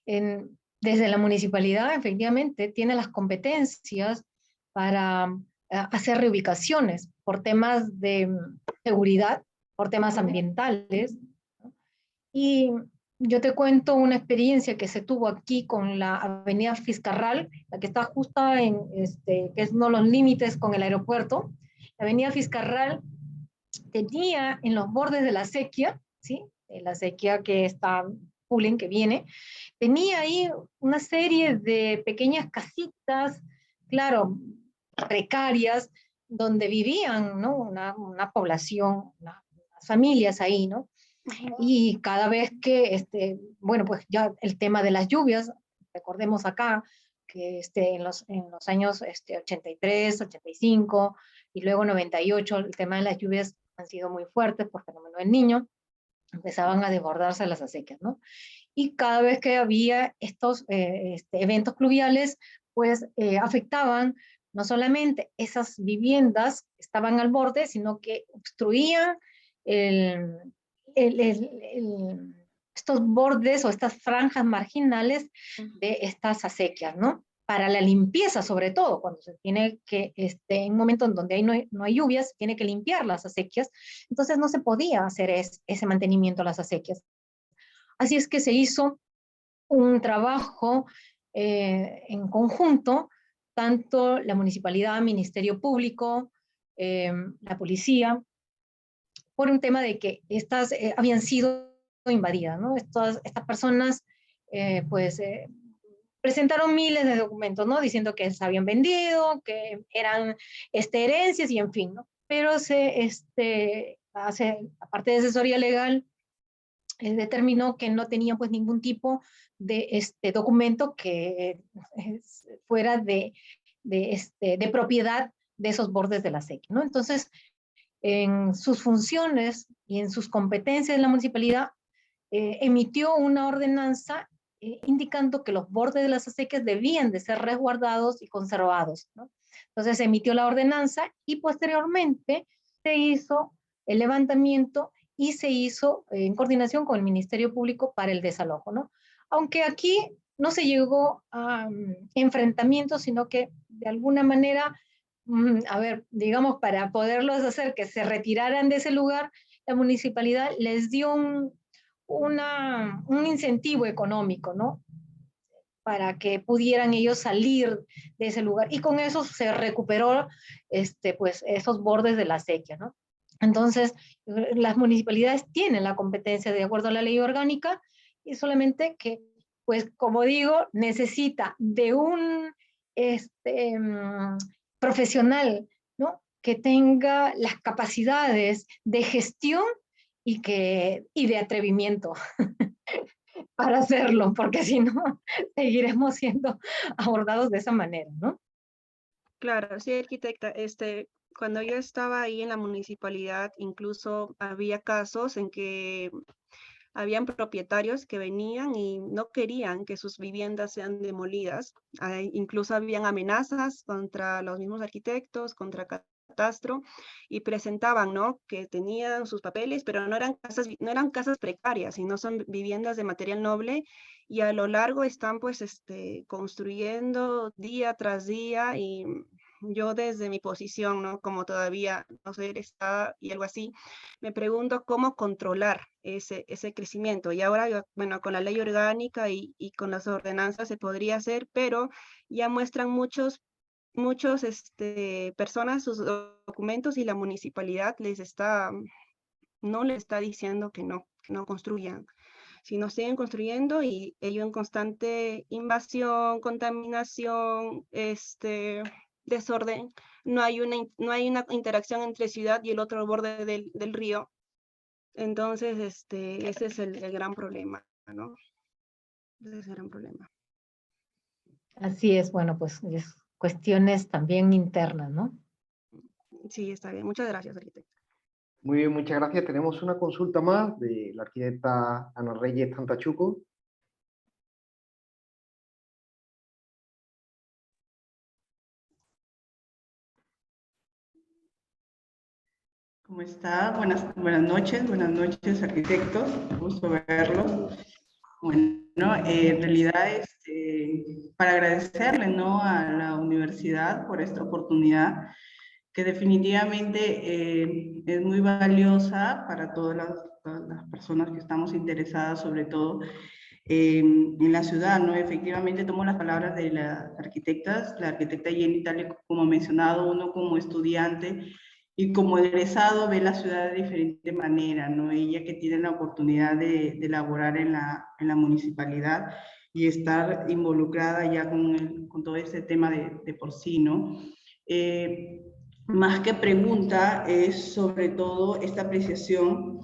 Speaker 2: Desde la municipalidad, efectivamente, tiene las competencias para hacer reubicaciones por temas de seguridad, por temas ambientales, ¿no? Y yo te cuento una experiencia que se tuvo aquí con la avenida Fiscarral, la que está justo que es uno de los límites con el aeropuerto. La avenida Fiscarral tenía en los bordes de la acequia, ¿sí? La acequia que está Pullen, que viene, tenía ahí una serie de pequeñas casitas, claro, precarias, donde vivían, ¿no? Una población, unas familias ahí, ¿no? Y cada vez que, bueno, pues ya el tema de las lluvias, recordemos acá que en los años 83, 85 y luego 98, el tema de las lluvias han sido muy fuertes por fenómeno del Niño, empezaban a desbordarse las acequias, ¿no? Y cada vez que había estos eventos pluviales, pues afectaban no solamente esas viviendas que estaban al borde, sino que obstruían estos bordes o estas franjas marginales de estas acequias, ¿no? Para la limpieza, sobre todo, cuando se tiene que, en un momento en donde no hay lluvias, se tiene que limpiar las acequias, entonces no se podía hacer ese mantenimiento a las acequias. Así es que se hizo un trabajo en conjunto, tanto la municipalidad, Ministerio Público, la policía, por un tema de que estas habían sido invadidas, ¿no? Estas personas, presentaron miles de documentos, ¿no? Diciendo que se habían vendido, que eran herencias y en fin, ¿no? Pero aparte de asesoría legal, determinó que no tenían pues ningún tipo de documento que fuera de propiedad de esos bordes de la acequia, ¿no? Entonces, en sus funciones y en sus competencias de la municipalidad, emitió una ordenanza indicando que los bordes de las acequias debían de ser resguardados y conservados, ¿no? Entonces se emitió la ordenanza y posteriormente se hizo el levantamiento y se hizo en coordinación con el Ministerio Público para el desalojo, ¿no? Aunque aquí no se llegó a enfrentamientos, sino que de alguna manera, a ver, digamos, para poderlos hacer que se retiraran de ese lugar, la municipalidad les dio un incentivo económico, ¿no? Para que pudieran ellos salir de ese lugar. Y con eso se recuperó pues, esos bordes de la acequia, ¿no? Entonces, las municipalidades tienen la competencia de acuerdo a la ley orgánica y solamente que, pues, como digo, necesita de un profesional, ¿no? Que tenga las capacidades de gestión y de atrevimiento para hacerlo, porque si no, seguiremos siendo abordados de esa manera, ¿no?
Speaker 4: Claro, sí, arquitecta. Cuando yo estaba ahí en la municipalidad, incluso había casos en que habían propietarios que venían y no querían que sus viviendas sean demolidas. Incluso habían amenazas contra los mismos arquitectos, contra catastro, y presentaban, ¿no? Que tenían sus papeles, pero no eran casas precarias, sino son viviendas de material noble, y a lo largo están pues construyendo día tras día, y yo desde mi posición, ¿no? Como todavía no soy egresada y algo así, me pregunto cómo controlar ese crecimiento. Y ahora, bueno, con la ley orgánica y con las ordenanzas se podría hacer, pero ya muestran muchas personas sus documentos y la municipalidad no les está diciendo que no construyan. si no siguen construyendo y ello en constante invasión, contaminación, desorden, no hay una interacción entre ciudad y el otro borde del río. Entonces, ese es el gran problema, ¿no? Ese es el gran problema.
Speaker 2: Así es, bueno, pues es cuestiones también internas, ¿no?
Speaker 4: Sí, está bien. Muchas gracias, arquitecta.
Speaker 1: Muy bien, muchas gracias. Tenemos una consulta más de la arquitecta Ana Reyes Tantachuco.
Speaker 5: ¿Cómo está? Buenas noches, arquitectos. Gusto verlos. Bueno, en realidad, para agradecerle, ¿no?, a la universidad por esta oportunidad, que definitivamente es muy valiosa para todas las personas que estamos interesadas, sobre todo en la ciudad, ¿no? Efectivamente, tomo las palabras de las arquitectas, la arquitecta Jenny, tal y como mencionado, uno como estudiante y como egresado ve la ciudad de diferente manera, ¿no? Ella que tiene la oportunidad de laborar en la municipalidad y estar involucrada ya con todo este tema de por sí, ¿no? Más que pregunta, es sobre todo esta apreciación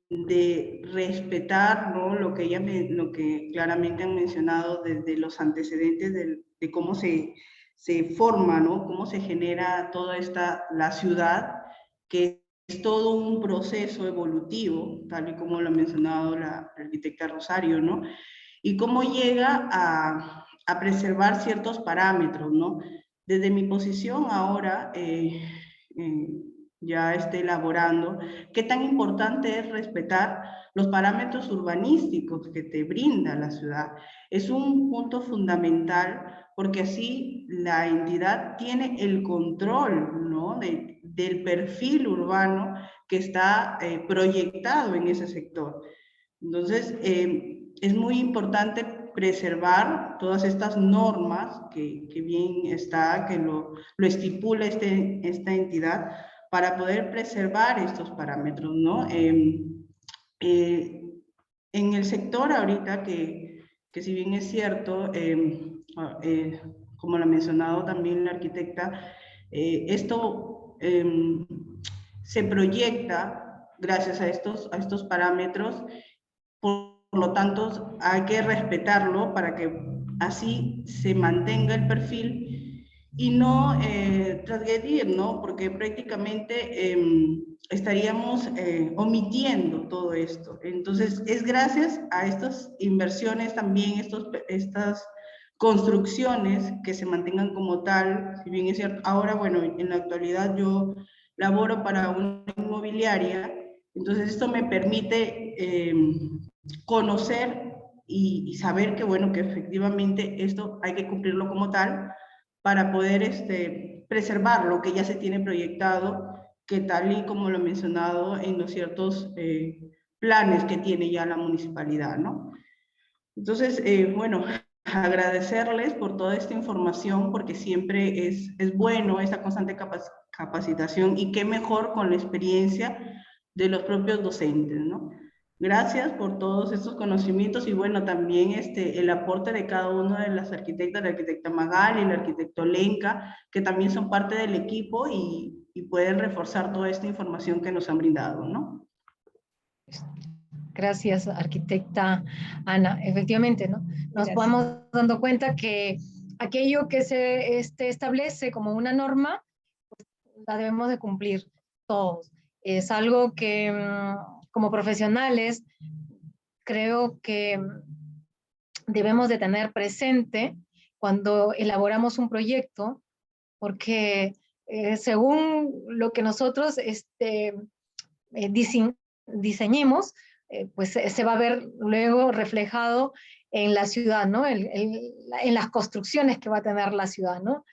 Speaker 5: de respetar, ¿no?, lo que claramente han mencionado desde los antecedentes de cómo se forma, ¿no?, cómo se genera toda la ciudad, que es todo un proceso evolutivo, tal y como lo ha mencionado la arquitecta Rosario, ¿no? Y cómo llega a preservar ciertos parámetros, ¿no? Desde mi posición ahora, ya elaborando, qué tan importante es respetar los parámetros urbanísticos que te brinda la ciudad. Es un punto fundamental porque así la entidad tiene el control, ¿no?, del perfil urbano que está proyectado en ese sector. Entonces, es muy importante preservar todas estas normas que bien está, que lo estipula esta entidad, para poder preservar estos parámetros, ¿no? En el sector ahorita, que si bien es cierto, como lo ha mencionado también la arquitecta, esto se proyecta gracias a estos parámetros. Por lo tanto, hay que respetarlo para que así se mantenga el perfil y no transgredir, ¿no? Porque prácticamente estaríamos omitiendo todo esto. Entonces, es gracias a estas inversiones también, estas construcciones, que se mantengan como tal. Si bien es cierto, ahora, bueno, en la actualidad yo laboro para una inmobiliaria, entonces esto me permite conocer y saber que, bueno, que efectivamente esto hay que cumplirlo como tal para poder preservar lo que ya se tiene proyectado, que tal y como lo he mencionado en los ciertos planes que tiene ya la municipalidad, ¿no? Entonces, bueno, agradecerles por toda esta información, porque siempre es bueno esta constante capacitación, y qué mejor con la experiencia de los propios docentes, ¿no? Gracias por todos estos conocimientos y bueno, también el aporte de cada una de las arquitectas, la arquitecta Magali y el arquitecto Lenka, que también son parte del equipo y pueden reforzar toda esta información que nos han brindado, ¿no?
Speaker 2: Gracias, arquitecta Ana. Efectivamente, ¿no? Nos
Speaker 3: Gracias.
Speaker 2: vamos dando cuenta que aquello que se establece como una norma, pues, la debemos de cumplir todos. Es algo que como profesionales creo que debemos de tener presente cuando elaboramos un proyecto, porque según lo que nosotros diseñemos, pues se va a ver luego reflejado en la ciudad, ¿no? En las construcciones que va a tener la ciudad, ¿no?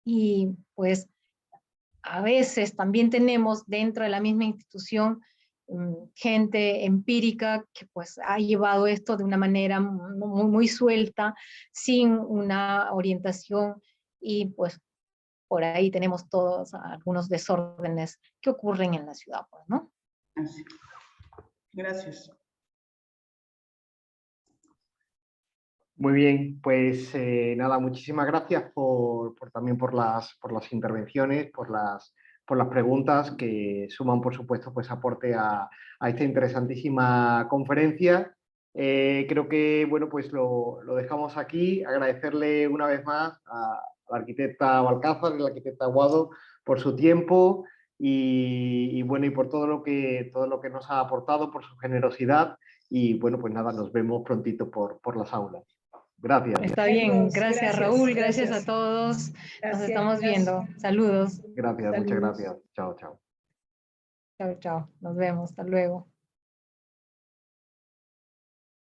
Speaker 2: Y pues a veces también tenemos dentro de la misma institución gente empírica que pues ha llevado esto de una manera muy suelta, sin una orientación, y pues por ahí tenemos todos algunos desórdenes que ocurren en la ciudad, pues, ¿no?
Speaker 5: Así. Gracias.
Speaker 1: Muy bien, pues nada, muchísimas gracias también por las intervenciones, por las preguntas que suman, por supuesto, pues aporte a esta interesantísima conferencia. Creo que, bueno, pues lo dejamos aquí. Agradecerle una vez más a la arquitecta Valcázar y la arquitecta Aguado por su tiempo y bueno, y por todo lo que nos ha aportado, por su generosidad. Y bueno, pues nada, nos vemos prontito por las aulas. Gracias.
Speaker 2: Está bien,
Speaker 3: Carlos,
Speaker 2: gracias Raúl, gracias a todos. Nos
Speaker 3: Gracias.
Speaker 2: estamos viendo. Saludos.
Speaker 1: Gracias, muchas
Speaker 3: Saludos.
Speaker 1: gracias. Chao, chao.
Speaker 2: Chao, chao. Nos vemos. Hasta luego.